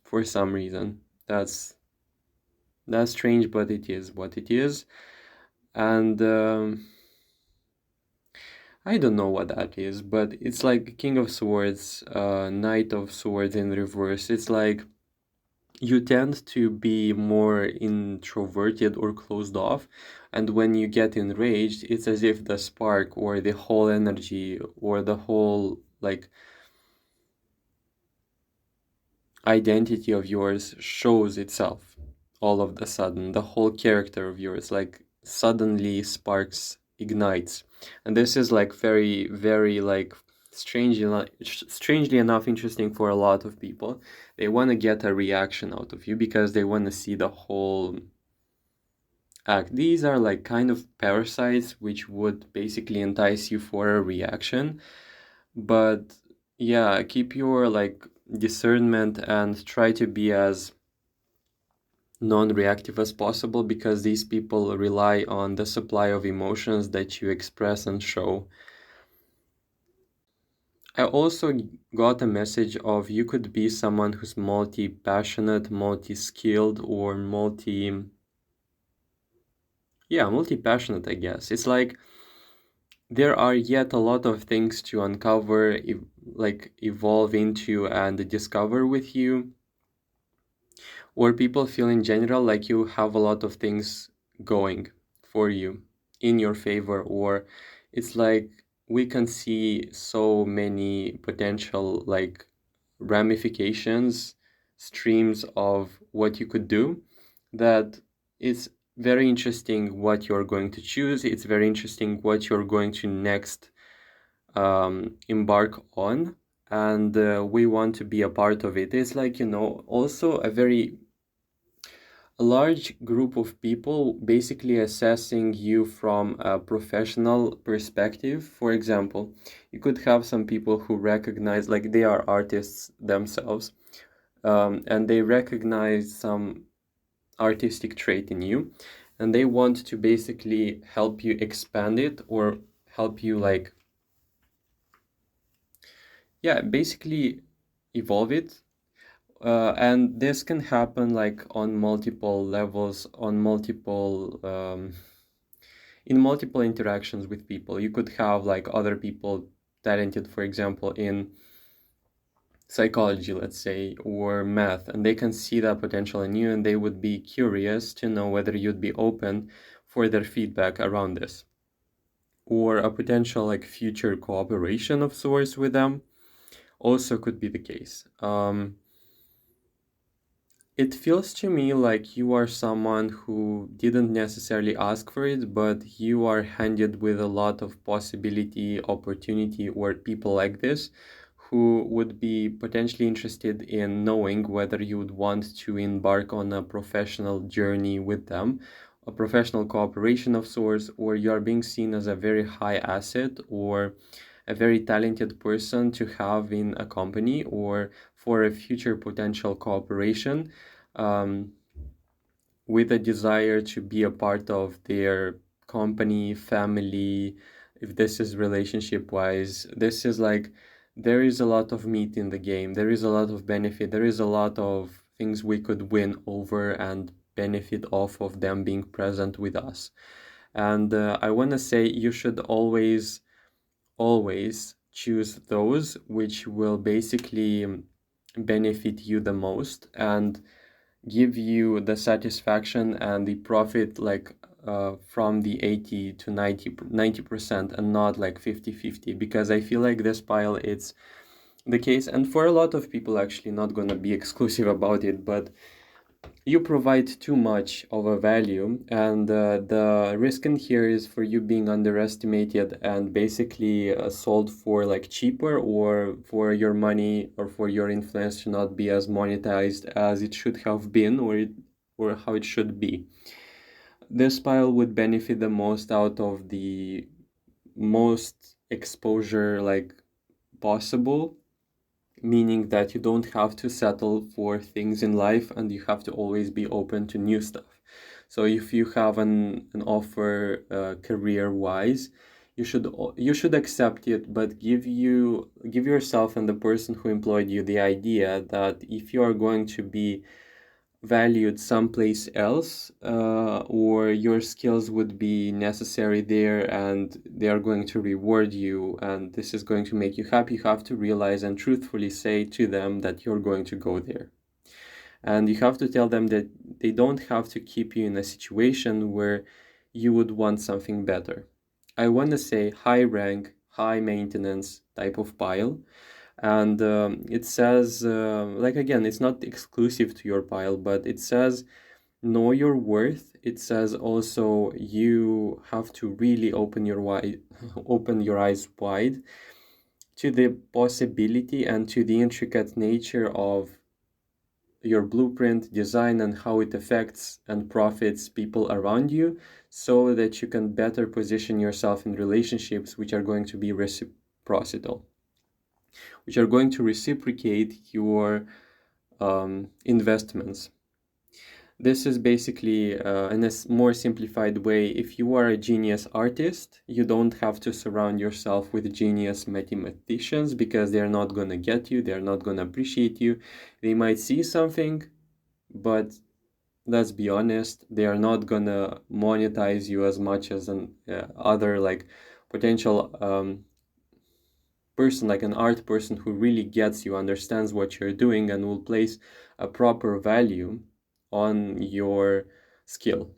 for some reason. That's strange, but it is what it is. And I don't know what that is, but it's like King of Swords, Knight of Swords in reverse. It's like you tend to be more introverted or closed off, and when you get enraged, it's as if the spark or the whole energy or the whole like identity of yours shows itself all of the sudden. The whole character of yours like suddenly sparks, ignites. And this is like very, very like strangely enough interesting for a lot of people. They want to get a reaction out of you because they want to see the whole act. These are like kind of parasites which would basically entice you for a reaction. But yeah, keep your like discernment and try to be as non-reactive as possible, because these people rely on the supply of emotions that you express and show. I also got a message of you could be someone who's multi-passionate, multi-skilled, or multi-passionate, I guess. It's like there are yet a lot of things to uncover, like evolve into and discover with you, or people feel in general like you have a lot of things going for you in your favor, or it's like we can see so many potential like ramifications, streams of what you could do, that it's very interesting what you're going to choose. It's very interesting what you're going to next embark on, and we want to be a part of it. It's like, you know, also a large group of people basically assessing you from a professional perspective. For example, you could have some people who recognize, like, they are artists themselves, and they recognize some artistic trait in you, and they want to basically help you expand it, or help you like, yeah, basically evolve it. And this can happen like on multiple levels, on multiple in multiple interactions with people. You could have like other people talented, for example, in psychology, let's say, or math, and they can see that potential in you, and they would be curious to know whether you'd be open for their feedback around this, or a potential like future cooperation of sorts with them also could be the case. It feels to me like you are someone who didn't necessarily ask for it, but you are handed with a lot of possibility, opportunity, or people like this who would be potentially interested in knowing whether you would want to embark on a professional journey with them, a professional cooperation of sorts, or you are being seen as a very high asset or a very talented person to have in a company, or for a future potential cooperation, um, with a desire to be a part of their company, family. If this is relationship wise, this is like there is a lot of meat in the game. There is a lot of benefit. There is a lot of things we could win over and benefit off of them being present with us. And I want to say you should always choose those which will basically benefit you the most and give you the satisfaction and the profit, like from the 80 to 90%, and not like 50-50, because I feel like this pile, it's the case, and for a lot of people, actually not gonna be exclusive about it, but you provide too much of a value, and the risk in here is for you being underestimated and basically sold for like cheaper, or for your money or for your influence to not be as monetized as it should have been, or how it should be. This pile would benefit the most out of the most exposure like possible, meaning that you don't have to settle for things in life and you have to always be open to new stuff. So if you have an offer career-wise, you should accept it, but give yourself and the person who employed you the idea that if you are going to be valued someplace else, or your skills would be necessary there and they are going to reward you and this is going to make you happy, you have to realize and truthfully say to them that you're going to go there. And you have to tell them that they don't have to keep you in a situation where you would want something better. I want to say high rank, high maintenance type of pile. And it says, like, again, it's not exclusive to your pile, but it says know your worth. It says also you have to really open your eyes wide to the possibility and to the intricate nature of your blueprint design and how it affects and profits people around you, so that you can better position yourself in relationships which are going to be reciprocal, which are going to reciprocate your investments. This is basically, in a more simplified way, if you are a genius artist, you don't have to surround yourself with genius mathematicians, because they're not going to get you, they're not going to appreciate you. They might see something, but let's be honest, they are not going to monetize you as much as an other like potential person, like an art person who really gets you, understands what you're doing, and will place a proper value on your skill.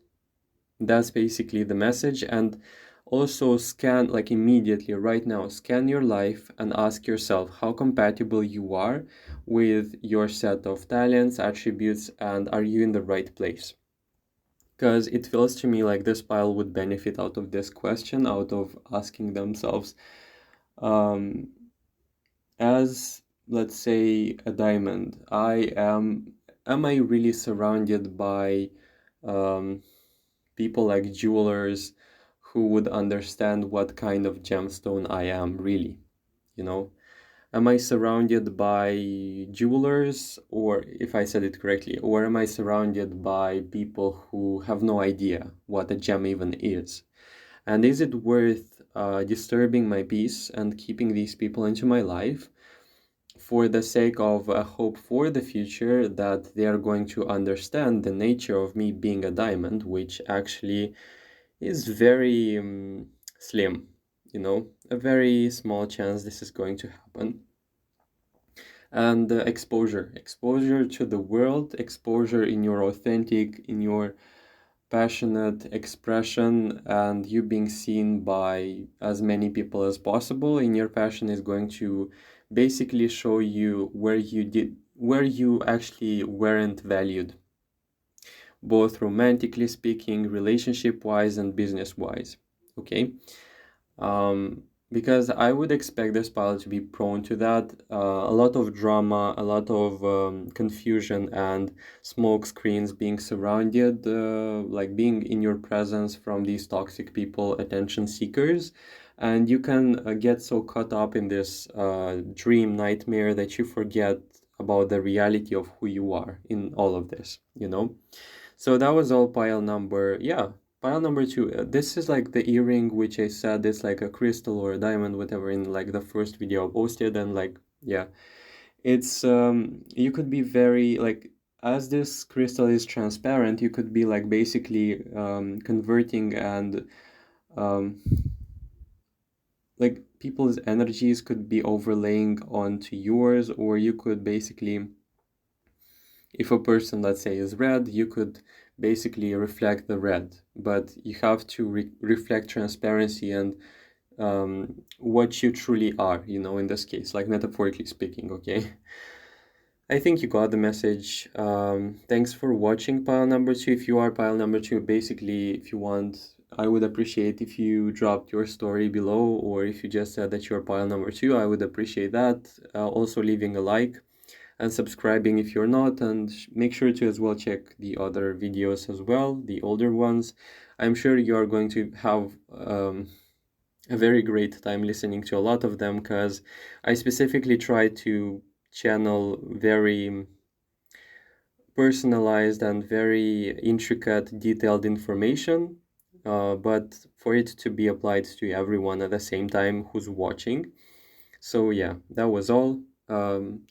That's basically the message. And also scan, like immediately right now, scan your life and ask yourself how compatible you are with your set of talents, attributes, and are you in the right place? Because it feels to me like this pile would benefit out of this question, out of asking themselves, um, as, let's say, a diamond, am I really surrounded by people like jewelers who would understand what kind of gemstone I am really, you know? Am I surrounded by jewelers, or if I said it correctly, or am I surrounded by people who have no idea what a gem even is? And is it worth disturbing my peace and keeping these people into my life for the sake of a hope for the future that they are going to understand the nature of me being a diamond, which actually is very slim, a very small chance this is going to happen. And exposure to the world, exposure in your authentic, in your passionate expression, and you being seen by as many people as possible in your passion is going to basically show you where you actually weren't valued, both romantically speaking, relationship wise, and business wise. Okay. Because I would expect this pile to be prone to that. A lot of drama, a lot of confusion, and smoke screens, being surrounded, like being in your presence from these toxic people, attention seekers. And you can get so caught up in this dream nightmare that you forget about the reality of who you are in all of this, So that was all pile number, yeah, Pile number two, this is like the earring which I said is like a crystal or a diamond, whatever, in like the first video I posted, and like, yeah, it's you could be very like, as this crystal is transparent, you could be like basically converting and um, like people's energies could be overlaying onto yours, or you could basically, if a person, let's say, is red, you could basically reflect the red, but you have to reflect transparency and what you truly are, you know, in this case, like metaphorically speaking, okay? I think you got the message. Thanks for watching pile number two. If you are pile number two, basically, if you want, I would appreciate if you dropped your story below, or if you just said that you're pile number two, I would appreciate that. Also leaving a like and subscribing if you're not, and make sure to as well check the other videos as well, the older ones. I'm sure you are going to have a very great time listening to a lot of them, because I specifically try to channel very personalized and very intricate, detailed information, but for it to be applied to everyone at the same time who's watching. So yeah, that was all.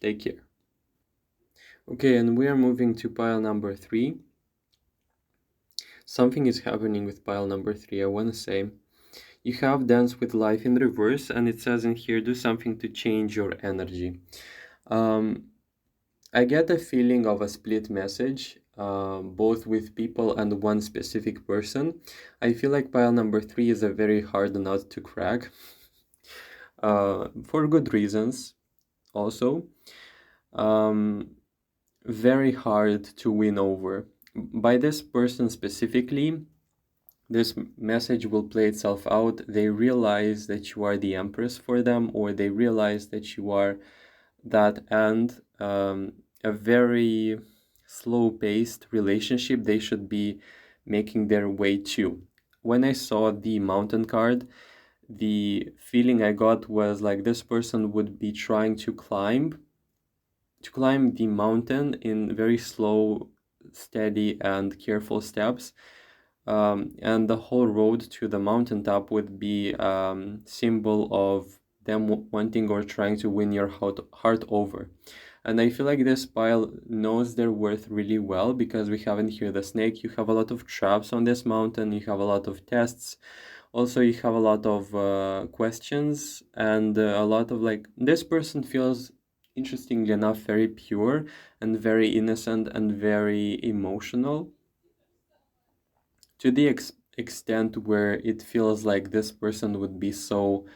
Take care. Okay, and we are moving to pile number three. Something is happening with pile number three, I want to say. You have Dance with Life in reverse, and it says in here, do something to change your energy. I get a feeling of a split message, both with people and one specific person. I feel like pile number three is a very hard nut to crack, for good reasons also. Very hard to win over. By this person specifically, this message will play itself out. They realize that you are the empress for them, or they realize that you are that, and a very slow-paced relationship they should be making their way to. When I saw the mountain card, the feeling I got was like this person would be trying to climb the mountain in very slow, steady, and careful steps. And the whole road to the mountaintop would be symbol of them wanting or trying to win your heart over. And I feel like this pile knows their worth really well, because we have in here the snake. You have a lot of traps on this mountain. You have a lot of tests. Also, you have a lot of questions, and a lot of like, this person feels, interestingly enough, very pure and very innocent and very emotional, to the extent where it feels like this person would be so,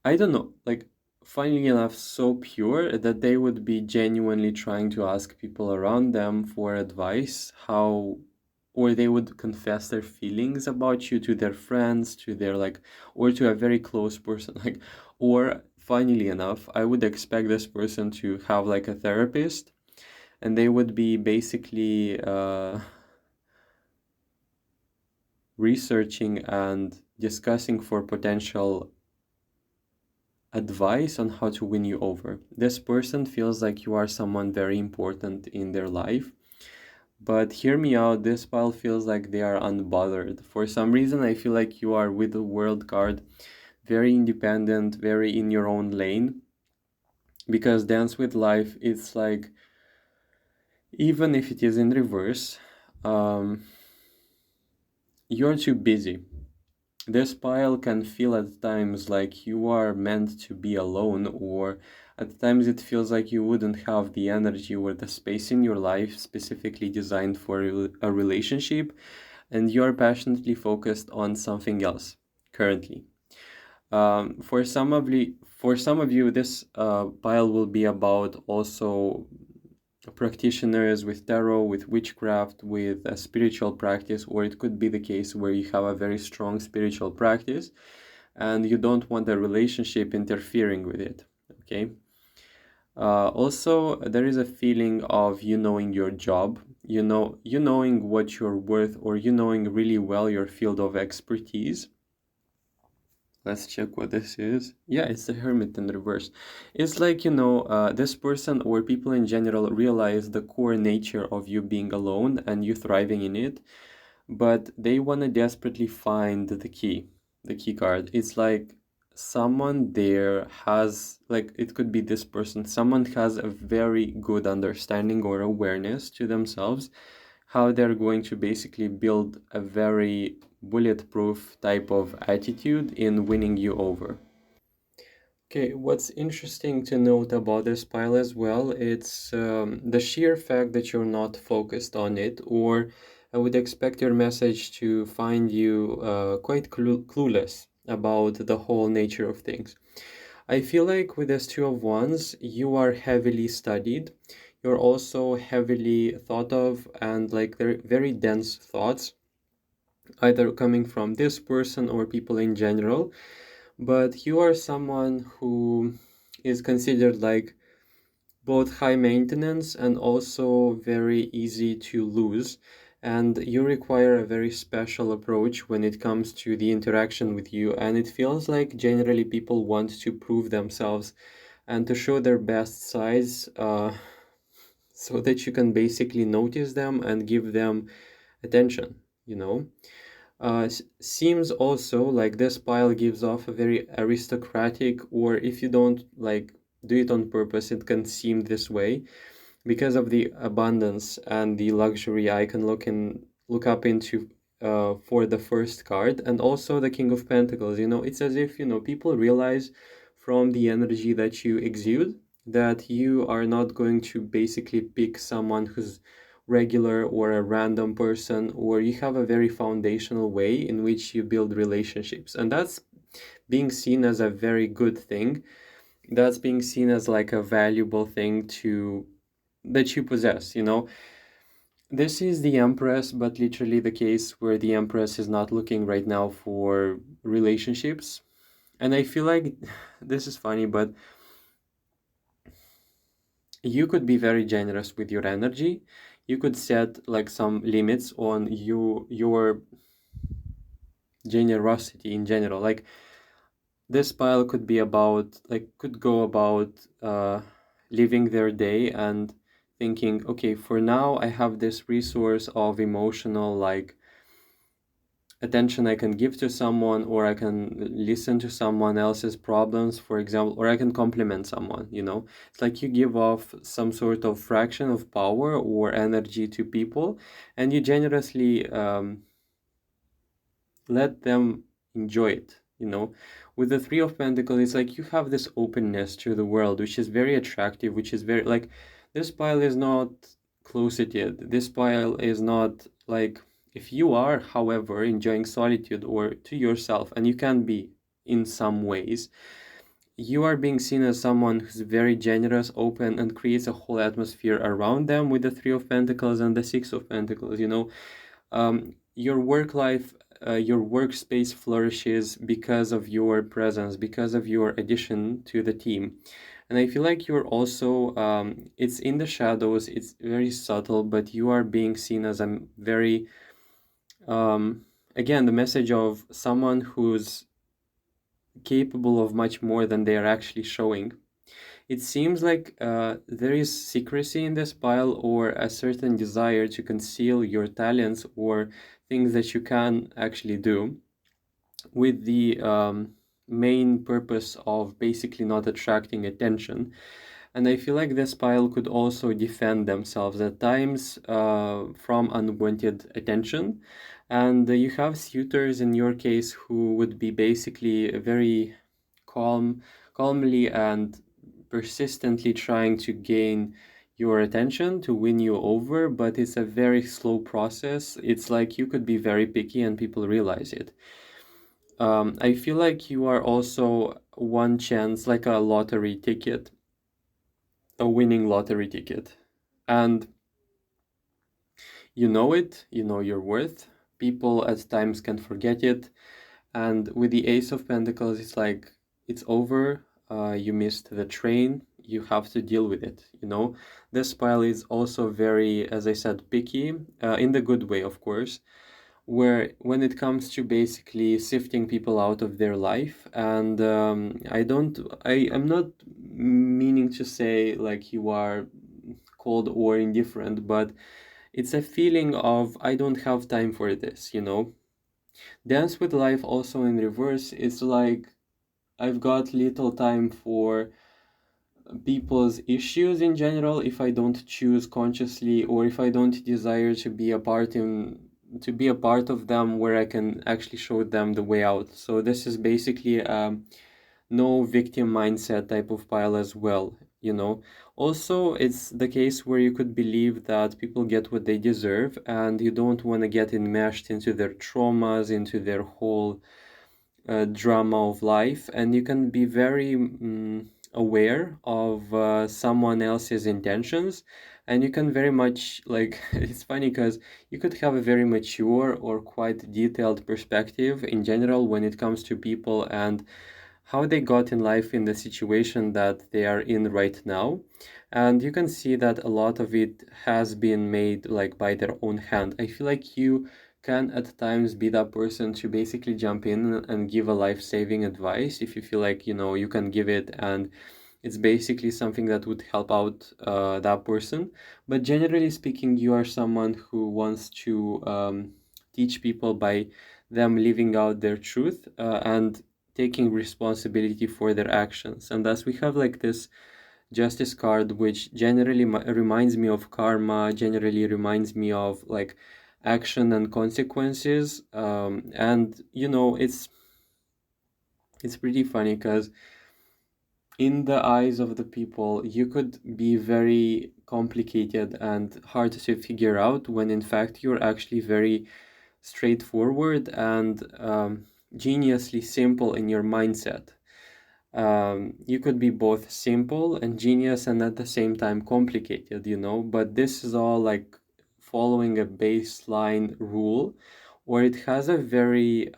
I don't know, like, funnily enough, so pure that they would be genuinely trying to ask people around them for advice, how, or they would confess their feelings about you to their friends, to their like, or to a very close person, like, or funnily enough, I would expect this person to have like a therapist, and they would be basically researching and discussing for potential advice on how to win you over. This person feels like you are someone very important in their life. But hear me out, this pile feels like they are unbothered. For some reason, I feel like you are, with the World card, very independent, very in your own lane. Because Dance with Life, it's like, even if it is in reverse, you're too busy. This pile can feel at times like you are meant to be alone, or at times it feels like you wouldn't have the energy or the space in your life specifically designed for a relationship, and you're passionately focused on something else currently. For some of you, this pile will be about also practitioners with tarot, with witchcraft, with a spiritual practice, or it could be the case where you have a very strong spiritual practice and you don't want the relationship interfering with it, okay? Also, there is a feeling of you knowing your job, you knowing what you're worth, or you knowing really well your field of expertise. Let's check what this is. Yeah, it's the Hermit in reverse. It's like, this person or people in general realize the core nature of you being alone and you thriving in it. but they want to desperately find the key card. It's like someone there has, like, it could be this person, someone has a very good understanding or awareness to themselves, how they're going to basically build a very bulletproof type of attitude in winning you over. Okay, what's interesting to note about this pile as well, it's the sheer fact that you're not focused on it, or I would expect your message to find you quite clueless about the whole nature of things. I feel like with this Two of Wands, you are heavily studied. You're also heavily thought of, and like they're very dense thoughts, either coming from this person or people in general. But you are someone who is considered like both high maintenance and also very easy to lose. And you require a very special approach when it comes to the interaction with you. And it feels like generally people want to prove themselves and to show their best sides, so that you can basically notice them and give them attention, you know. Seems also like this pile gives off a very aristocratic, or if you don't like do it on purpose, it can seem this way because of the abundance and the luxury I can look up into for the first card, and also the King of Pentacles. You know, it's as if, you know, people realize from the energy that you exude that you are not going to basically pick someone who's regular or a random person, or you have a very foundational way in which you build relationships, and that's being seen as a very good thing. That's being seen as like a valuable thing to that you possess, you know. This is the Empress, but literally the case where the Empress is not looking right now for relationships. And I feel like this is funny, but you could be very generous with your energy. You could set like some limits on your generosity in general. Like this pile could be about, like, could go about living their day and thinking, okay, for now I have this resource of emotional, like, attention I can give to someone, or I can listen to someone else's problems, for example, or I can compliment someone, you know. It's like you give off some sort of fraction of power or energy to people, and you generously let them enjoy it, you know. With the Three of Pentacles, it's like you have this openness to the world, which is very attractive, which is very, like, this pile is not closeted. This pile is not like, if you are, however, enjoying solitude or to yourself, and you can be in some ways, you are being seen as someone who's very generous, open, and creates a whole atmosphere around them with the Three of Pentacles and the Six of Pentacles, you know. Your work life, your workspace flourishes because of your presence, because of your addition to the team. And I feel like you're also, it's in the shadows, it's very subtle, but you are being seen as a very, again, the message of someone who's capable of much more than they are actually showing. It seems like there is secrecy in this pile, or a certain desire to conceal your talents or things that you can actually do, with the main purpose of basically not attracting attention. And I feel like this pile could also defend themselves at times from unwanted attention. And you have suitors in your case who would be basically very calmly and persistently trying to gain your attention to win you over, but it's a very slow process. It's like you could be very picky and people realize it. I feel like you are also one chance, like a lottery ticket, a winning lottery ticket. And you know it, you know your worth. People at times can forget it. And with the Ace of Pentacles, it's like it's over. You missed the train. You have to deal with it, you know. This pile is also very, as I said, picky, in the good way, of course, where when it comes to basically sifting people out of their life. And I'm not meaning to say like you are cold or indifferent, but it's a feeling of I don't have time for this, you know. Dance with Life also in reverse is like I've got little time for people's issues in general if I don't choose consciously, or if I don't desire to be a part of them where I can actually show them the way out. So this is basically no victim mindset type of pile as well, you know. Also, it's the case where you could believe that people get what they deserve and you don't want to get enmeshed into their traumas, into their whole drama of life, and you can be very aware of someone else's intentions, and you can very much like it's funny because you could have a very mature or quite detailed perspective in general when it comes to people and how they got in life in the situation that they are in right now. And you can see that a lot of it has been made like by their own hand. I feel like you can at times be that person to basically jump in and give a life-saving advice if you feel like, you know, you can give it, and it's basically something that would help out that person. But generally speaking, you are someone who wants to teach people by them living out their truth and taking responsibility for their actions. And thus we have like this justice card, which generally reminds me of karma, generally reminds me of like action and consequences. And you know, it's pretty funny because in the eyes of the people you could be very complicated and hard to figure out, when in fact you're actually very straightforward and geniusly simple in your mindset. You could be both simple and genius and at the same time complicated, you know, but this is all like following a baseline rule where it has a very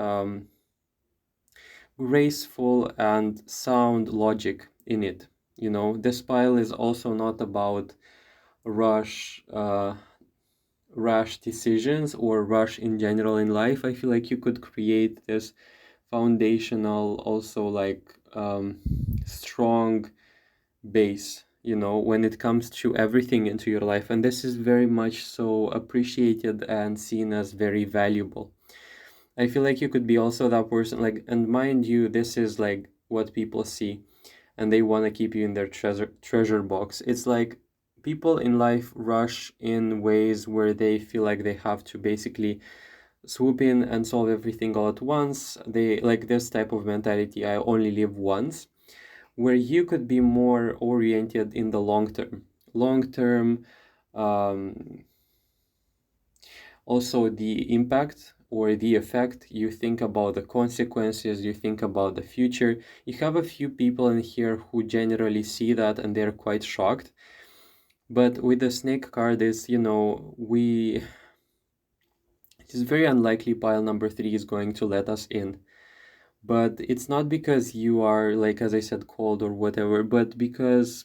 graceful and sound logic in it. You know, this pile is also not about rush rash decisions or rush in general in life. I feel like you could create this foundational, also like strong base, you know, when it comes to everything into your life. And this is very much so appreciated and seen as very valuable. I feel like you could be also that person, like, and mind you, this is like what people see and they want to keep you in their treasure box. It's like people in life rush in ways where they feel like they have to basically swoop in and solve everything all at once. They like this type of mentality, I only live once, where you could be more oriented in the long term. Long term, um, also the impact or the effect, you think about the consequences, you think about the future. You have a few people in here who generally see that and they're quite shocked. But with the snake card is, you know, it is very unlikely pile number 3 is going to let us in. But it's not because you are, like, as I said, cold or whatever, but because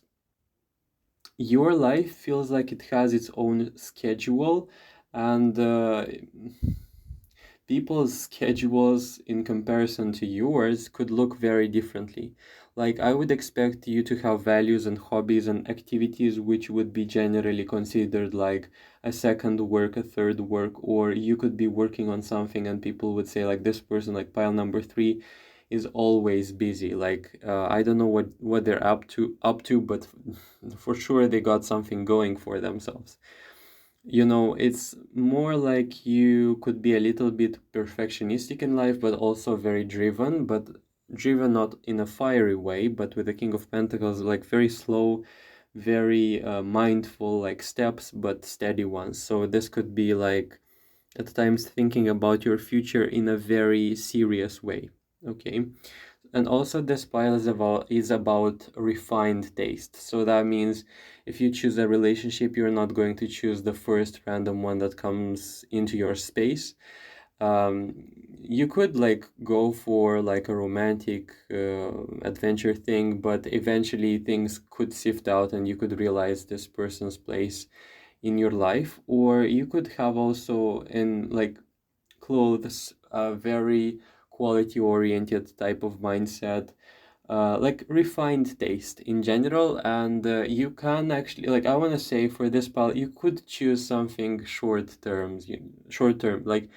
your life feels like it has its own schedule, and people's schedules in comparison to yours could look very differently. Like, I would expect you to have values and hobbies and activities which would be generally considered like a second work, a third work, or you could be working on something and people would say like this person, like pile number 3, is always busy. Like I don't know what they're up to, but for sure they got something going for themselves. You know, it's more like you could be a little bit perfectionistic in life, but also very driven, but driven not in a fiery way, but with the King of Pentacles, like very slow, very mindful, like steps, but steady ones. So this could be like at times thinking about your future in a very serious way. Okay. And also this pile is about refined taste. So that means if you choose a relationship, you're not going to choose the first random one that comes into your space. You could like go for like a romantic adventure thing, but eventually things could sift out and you could realize this person's place in your life. Or you could have also in like clothes a very quality oriented type of mindset. like refined taste in general, and you can actually, like, I want to say for this pile you could choose something short term, like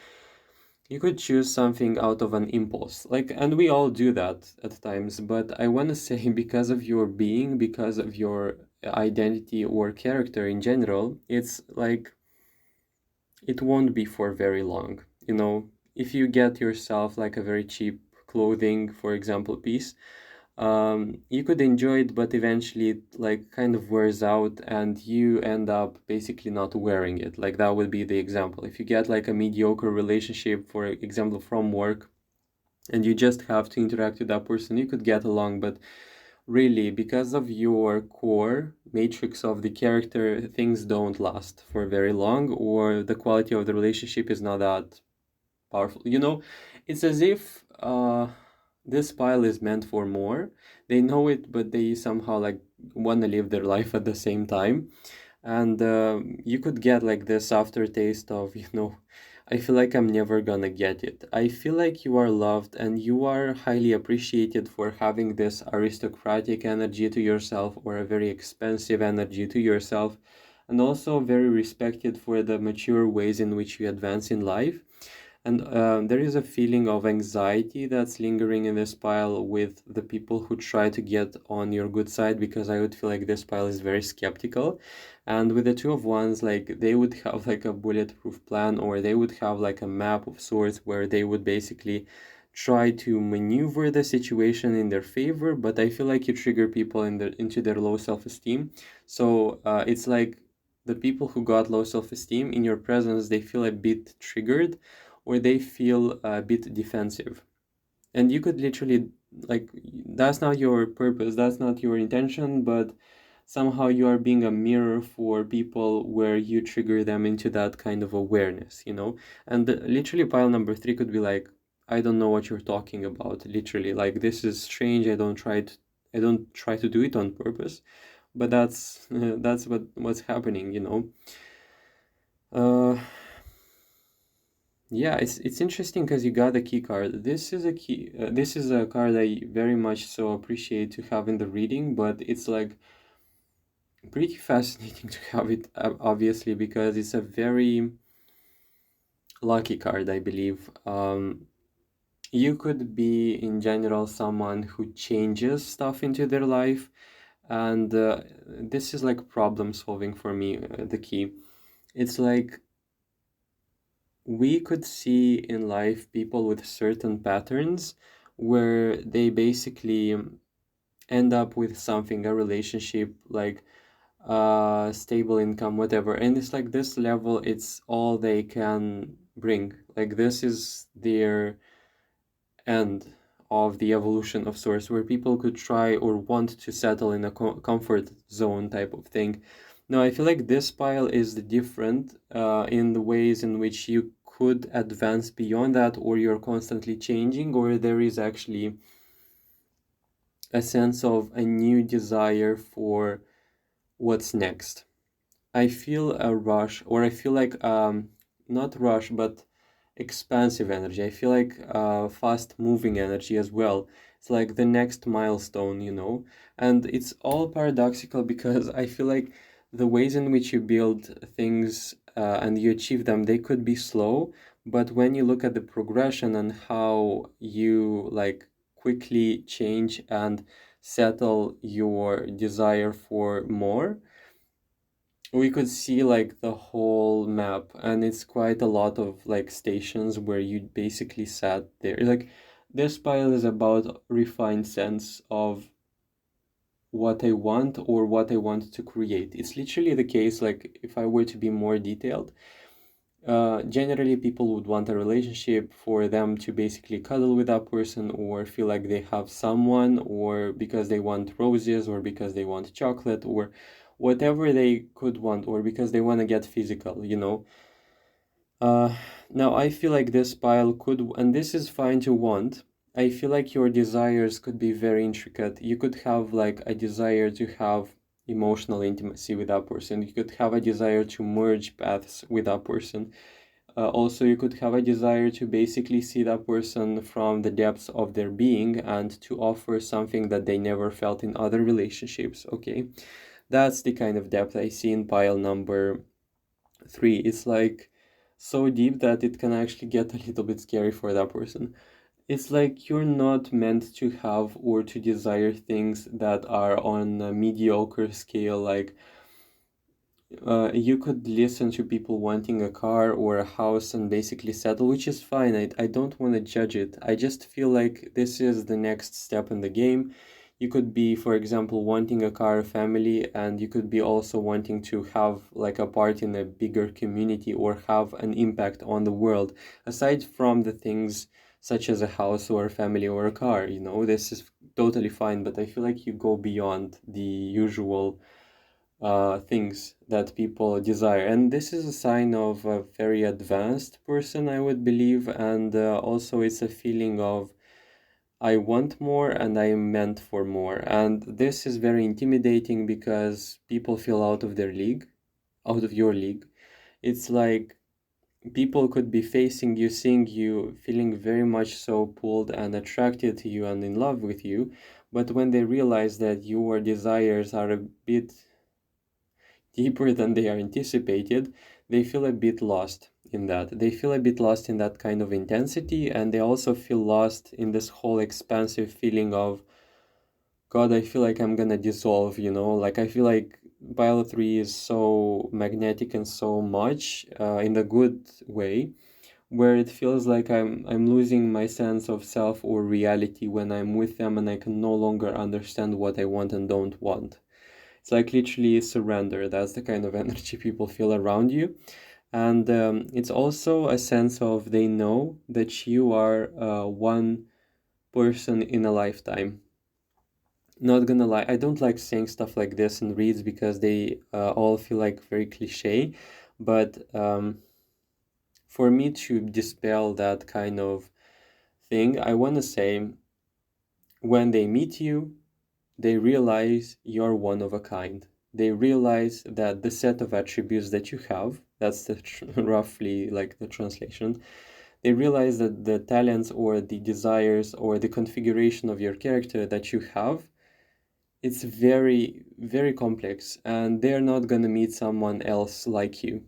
you could choose something out of an impulse, like, and we all do that at times, but I want to say because of your being, because of your identity or character in general, it's like it won't be for very long. You know, if you get yourself like a very cheap clothing, for example, piece, you could enjoy it, but eventually it like kind of wears out and you end up basically not wearing it. Like that would be the example. If you get like a mediocre relationship, for example, from work, and you just have to interact with that person, you could get along, but really, because of your core matrix of the character, things don't last for very long, or the quality of the relationship is not that powerful. You know, it's as if this pile is meant for more. They know it, but they somehow like want to live their life at the same time. And you could get like this aftertaste of, you know, I feel like I'm never gonna get it. I feel like you are loved and you are highly appreciated for having this aristocratic energy to yourself, or a very expensive energy to yourself, and also very respected for the mature ways in which you advance in life. And there is a feeling of anxiety that's lingering in this pile with the people who try to get on your good side, because I would feel like this pile is very skeptical. And with the Two of Wands, like they would have like a bulletproof plan, or they would have like a map of sorts where they would basically try to maneuver the situation in their favor. But I feel like you trigger people into their low self-esteem. So it's like the people who got low self-esteem in your presence, they feel a bit triggered, or they feel a bit defensive. And you could literally, like, that's not your purpose, that's not your intention, but somehow you are being a mirror for people where you trigger them into that kind of awareness, you know? And literally, pile number three could be like, I don't know what you're talking about, literally. Like, this is strange. I don't try to do it on purpose, but that's that's what's happening, you know? Uh, Yeah, it's interesting because you got a key card. This is a key. This is a card I very much so appreciate to have in the reading, but it's like pretty fascinating to have it, obviously, because it's a very lucky card, I believe. You could be in general someone who changes stuff into their life, and this is like problem solving for me. The key. It's like we could see in life people with certain patterns where they basically end up with something, a relationship, like stable income, whatever. And it's like this level, it's all they can bring. Like this is their end of the evolution of sorts, where people could try or want to settle in a comfort zone type of thing. No, I feel like this pile is different in the ways in which you could advance beyond that, or you're constantly changing, or there is actually a sense of a new desire for what's next. I feel a rush, or I feel like not rush, but expansive energy. I feel like fast moving energy as well. It's like the next milestone, you know? And it's all paradoxical because I feel like the ways in which you build things and you achieve them, they could be slow, but when you look at the progression and how you like quickly change and settle your desire for more, we could see like the whole map, and it's quite a lot of like stations where you basically sat there. Like this pile is about refined sense of what I want or what I want to create. It's literally the case, like if I were to be more detailed, generally people would want a relationship for them to basically cuddle with that person, or feel like they have someone, or because they want roses, or because they want chocolate, or whatever they could want, or because they want to get physical, you know. uh Now I feel like this pile could, and this is fine to want. I feel like your desires could be very intricate. You could have like a desire to have emotional intimacy with that person. You could have a desire to merge paths with that person. Also, you could have a desire to basically see that person from the depths of their being and to offer something that they never felt in other relationships. Okay, that's the kind of depth I see in pile number 3. It's like so deep that it can actually get a little bit scary for that person. It's like you're not meant to have or to desire things that are on a mediocre scale. Like, you could listen to people wanting a car or a house and basically settle, which is fine. I don't want to judge it. I just feel like this is the next step in the game. You could be, for example, wanting a car, a family, and you could be also wanting to have like a part in a bigger community or have an impact on the world, aside from the things such as a house or a family or a car. This is totally fine, but I feel like you go beyond the usual things that people desire. And this is a sign of a very advanced person, I would believe. And also, it's a feeling of I want more and I am meant for more. And this is very intimidating because people feel out of their league, out of your league. It's like people could be facing you, seeing you, feeling very much so pulled and attracted to you and in love with you. But when they realize that your desires are a bit deeper than they are anticipated, they feel a bit lost in that. They feel a bit lost in that kind of intensity, and they also feel lost in this whole expansive feeling of, God, I feel like I'm gonna dissolve, Like, I feel like Pile 3 is so magnetic and so much in the good way, where it feels like I'm losing my sense of self or reality when I'm with them and I can no longer understand what I want and don't want. It's like literally surrender. That's the kind of energy people feel around you. And it's also a sense of they know that you are one person in a lifetime. Not gonna lie, I don't like saying stuff like this in reads because they all feel like very cliche. But for me to dispel that kind of thing, I want to say when they meet you, they realize you're one of a kind. They realize that the set of attributes that you have, that's roughly like the translation. They realize that the talents or the desires or the configuration of your character that you have, it's very, very complex, and they're not gonna meet someone else like you,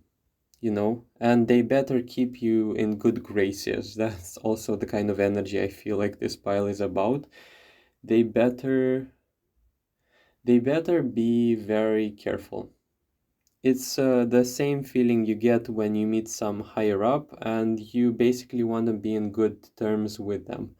and they better keep you in good graces. That's also the kind of energy I feel like this pile is about. They better they better be very careful. It's the same feeling you get when you meet some higher up and you basically want to be in good terms with them.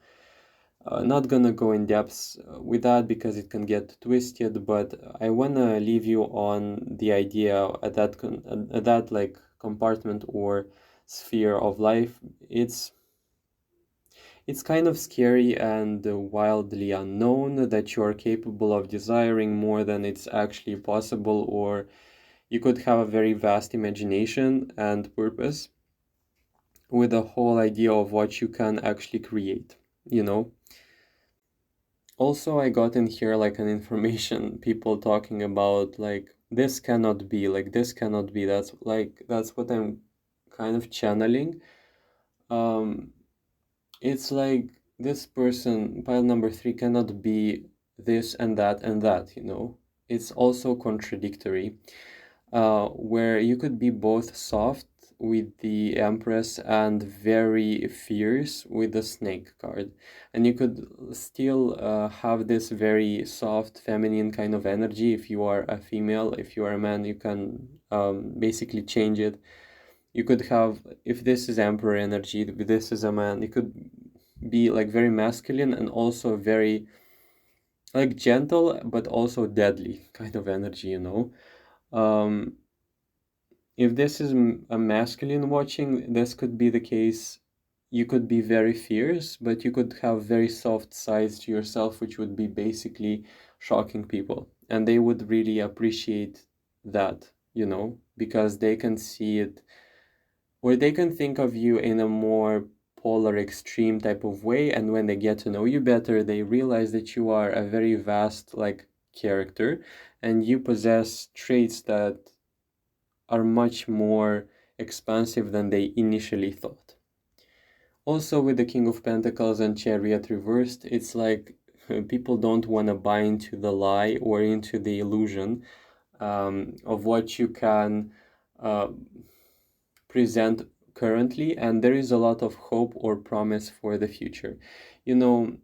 Not gonna go in depth with that because it can get twisted, but I wanna leave you on the idea at that like compartment or sphere of life. It's kind of scary and wildly unknown that you are capable of desiring more than it's actually possible, or you could have a very vast imagination and purpose with the whole idea of what you can actually create. Also, I got in here like an information, people talking about like this cannot be, like this cannot be. That's what I'm kind of channeling. Um, it's like this person, pile number 3, cannot be this and that and that. It's also contradictory, where you could be both soft with the Empress and very fierce with the Snake card. And you could still have this very soft, feminine kind of energy if you are a female. If you are a man, you can basically change it. You could have, if this is Emperor energy, if this is a man, it could be like very masculine and also very like gentle but also deadly kind of energy. Um, if this is a masculine watching, this could be the case. You could be very fierce, but you could have very soft sides to yourself, which would be basically shocking people. And they would really appreciate that, because they can see it, or they can think of you in a more polar extreme type of way. And when they get to know you better, they realize that you are a very vast, like, character, and you possess traits that are much more expansive than they initially thought. Also, with the King of Pentacles and Chariot reversed, it's like people don't want to buy into the lie or into the illusion of what you can uh, present currently, and there is a lot of hope or promise for the future. You know,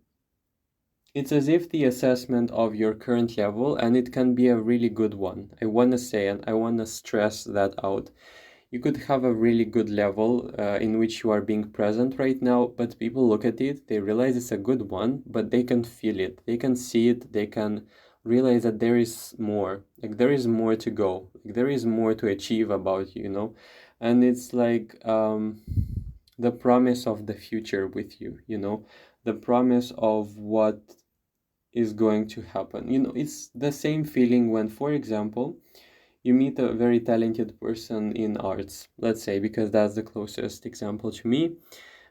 it's as if the assessment of your current level, and it can be a really good one. I want to say, and I want to stress that out. You could have a really good level in which you are being present right now, but people look at it, they realize it's a good one, but they can feel it, they can see it, they can realize that there is more, like there is more to go, like there is more to achieve about you, you know? And it's like the promise of the future with you, you know, the promise of what is going to happen. You know, it's the same feeling when, for example, you meet a very talented person in arts, let's say, because that's the closest example to me,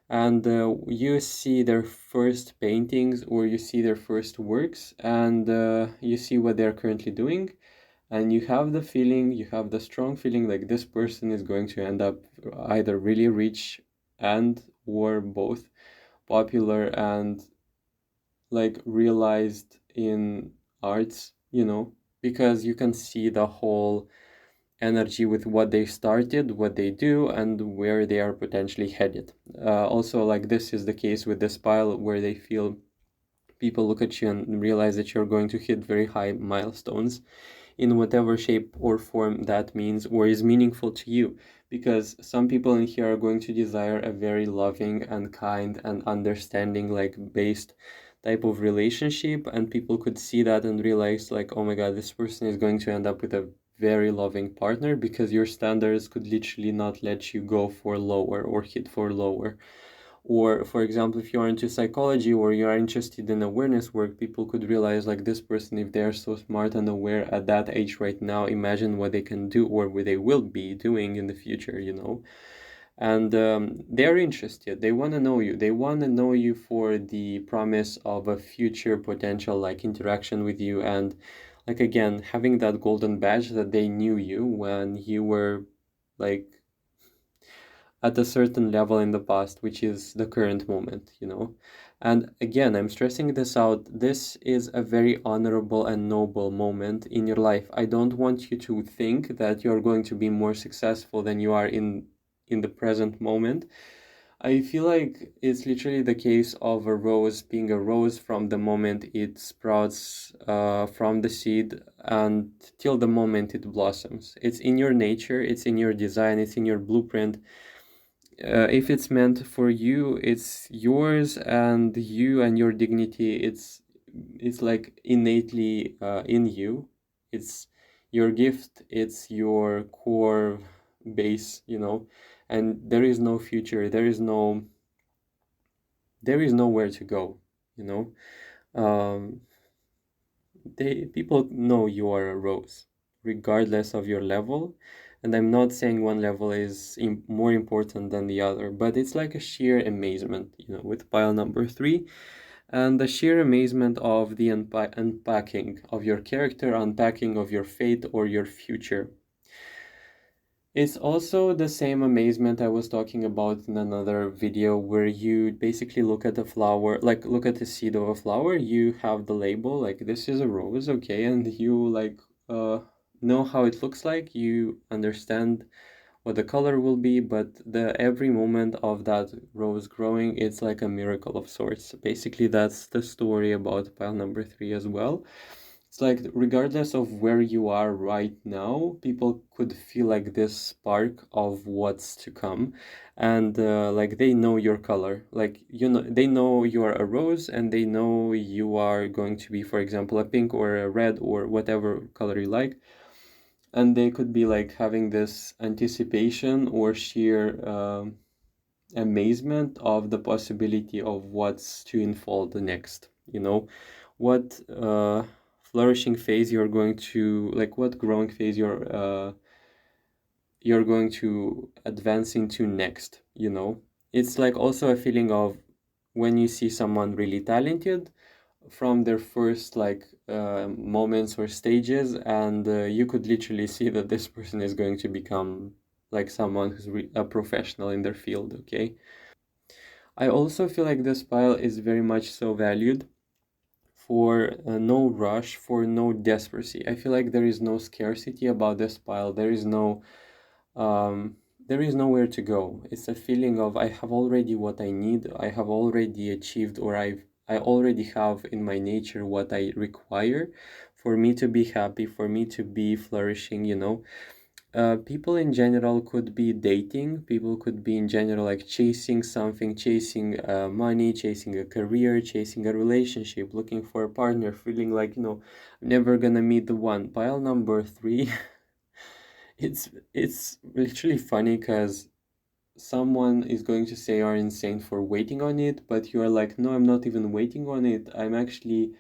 and you see their first paintings or you see their first works, and you see what they're currently doing, and you have the feeling, you have the strong feeling like this person is going to end up either really rich and or both popular and like realized in arts, you know, because you can see the whole energy with what they started, what they do, and where they are potentially headed. Also, like this is the case with this pile where they feel people look at you and realize that you're going to hit very high milestones in whatever shape or form that means or is meaningful to you, because some people in here are going to desire a very loving and kind and understanding like based type of relationship, and people could see that and realize like, oh my god, this person is going to end up with a very loving partner, because your standards could literally not let you go for lower or hit for lower. Or for example, if you're into psychology or you are interested in awareness work, people could realize like this person, if they're so smart and aware at that age right now, imagine what they can do or what they will be doing in the future, you know. And they're interested, they want to know you, they want to know you for the promise of a future potential like interaction with you, and like again having that golden badge that they knew you when you were like at a certain level in the past, which is the current moment, you know. And again, I'm stressing this out. This is a very honorable and noble moment in your life. I don't want you to think that you're going to be more successful than you are in the present moment. I feel like it's literally the case of a rose being a rose from the moment it sprouts from the seed and till the moment it blossoms. It's in your nature, it's in your design, it's in your blueprint. If it's meant for you, it's yours, and you and your dignity, it's like innately in you. It's your gift, it's your core base, you know, and there is no future, there is nowhere to go, you know. People know you are a rose regardless of your level, and I'm not saying one level is more important than the other, but it's like a sheer amazement, you know, with pile number 3, and the sheer amazement of the unpacking of your character, unpacking of your fate or your future. It's also the same amazement I was talking about in another video, where you basically look at the flower, like look at the seed of a flower, you have the label, like this is a rose, okay, and you like know how it looks like, you understand what the color will be, but the every moment of that rose growing, it's like a miracle of sorts. Basically, that's the story about pile number 3 as well. It's like regardless of where you are right now, people could feel like this spark of what's to come, and like they know your color, like you know they know you are a rose, and they know you are going to be, for example, a pink or a red or whatever color you like, and they could be like having this anticipation or sheer amazement of the possibility of what's to unfold next, you know, what flourishing phase you're going to, like what growing phase you're going to advance into next, you know. It's like also a feeling of when you see someone really talented from their first like moments or stages, and you could literally see that this person is going to become like someone who's a professional in their field, okay? I also feel like this pile is very much so valued for no rush, for no desperation. I feel like there is no scarcity about this pile. There is nowhere to go. It's a feeling of I have already what I need. I have already achieved, or I already have in my nature what I require for me to be happy, for me to be flourishing, you know. People in general could be dating, people could be in general like chasing something, chasing money, chasing a career, chasing a relationship, looking for a partner, feeling like, you know, I'm never gonna meet the one. Pile number three, it's literally funny because someone is going to say you're insane for waiting on it, but you are like, no, I'm not even waiting on it. I'm actually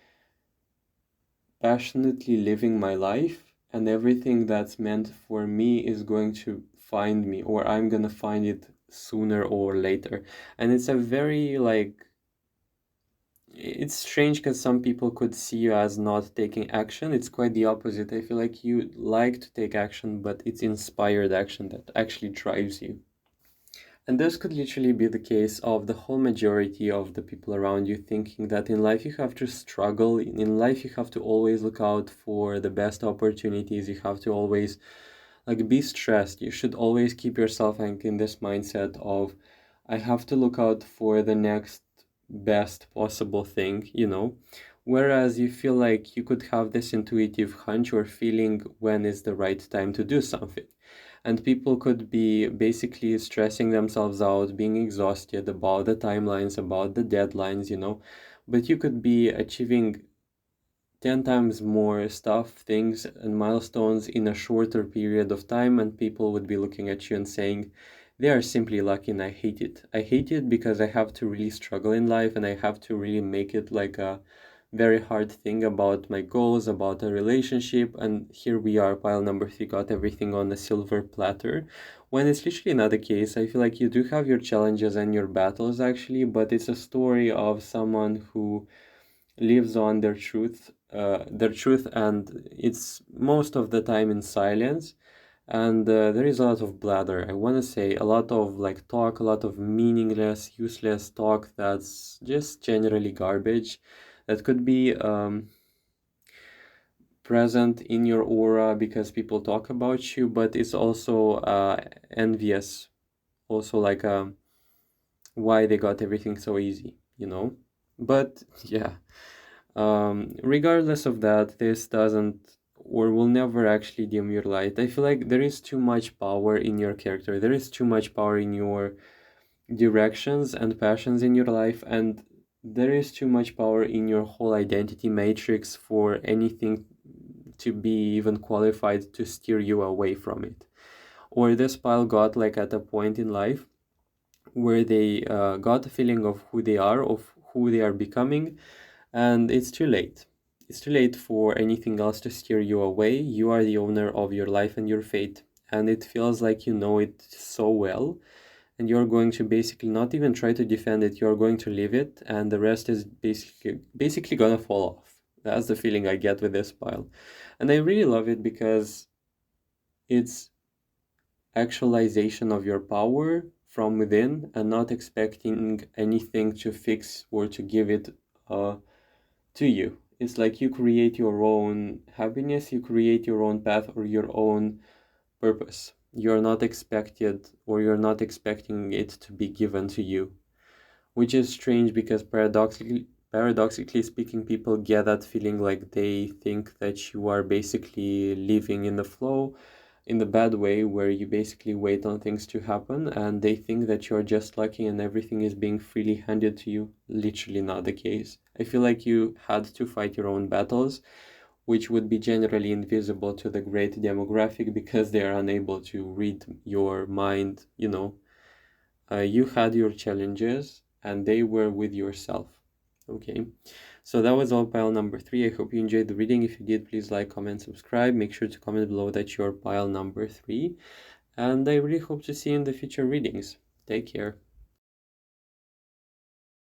passionately living my life, and everything that's meant for me is going to find me, or I'm gonna find it sooner or later. And it's a very like, it's strange because some people could see you as not taking action. It's quite the opposite. I feel like you like to take action, but it's inspired action that actually drives you. And this could literally be the case of the whole majority of the people around you, thinking that in life you have to struggle, in life you have to always look out for the best opportunities, you have to always like be stressed. You should always keep yourself like in this mindset of I have to look out for the next best possible thing, you know. Whereas you feel like you could have this intuitive hunch or feeling when is the right time to do something. And people could be basically stressing themselves out, being exhausted about the timelines, about the deadlines, you know. But you could be achieving 10 times more stuff, things, and milestones in a shorter period of time, and people would be looking at you and saying, they are simply lucky and I hate it. I hate it because I have to really struggle in life and I have to really make it like a very hard thing about my goals, about a relationship, and here we are, pile number three, got everything on a silver platter. When it's literally not the case, I feel like you do have your challenges and your battles actually, but it's a story of someone who lives on their truth, and it's most of the time in silence. And there is a lot of blather. I want to say a lot of like talk, a lot of meaningless, useless talk that's just generally garbage that could be present in your aura because people talk about you, but it's also envious. Also, like why they got everything so easy, you know? But yeah, regardless of that, this doesn't or will never actually dim your light. I feel like there is too much power in your character, there is too much power in your directions and passions in your life, and there is too much power in your whole identity matrix for anything to be even qualified to steer you away from it. Or this pile got like at a point in life where they got a feeling of who they are, of who they are becoming, and it's too late. It's too late for anything else to steer you away. You are the owner of your life and your fate, and it feels like you know it so well, and you're going to basically not even try to defend it. You're going to leave it, and the rest is basically gonna fall off. That's the feeling I get with this pile, and I really love it because it's actualization of your power from within and not expecting anything to fix or to give it to you. It's like you create your own happiness, you create your own path or your own purpose. You're not expected or you're not expecting it to be given to you, which is strange because paradoxically speaking, people get that feeling like they think that you are basically living in the flow in the bad way, where you basically wait on things to happen and they think that you're just lucky and everything is being freely handed to you. Literally not the case. I feel like you had to fight your own battles, which would be generally invisible to the great demographic because they are unable to read your mind, you know. You had your challenges and they were with yourself. Okay, so that was all pile number three. I hope you enjoyed the reading. If you did, please like, comment, subscribe. Make sure to comment below that you're pile number three. And I really hope to see you in the future readings. Take care.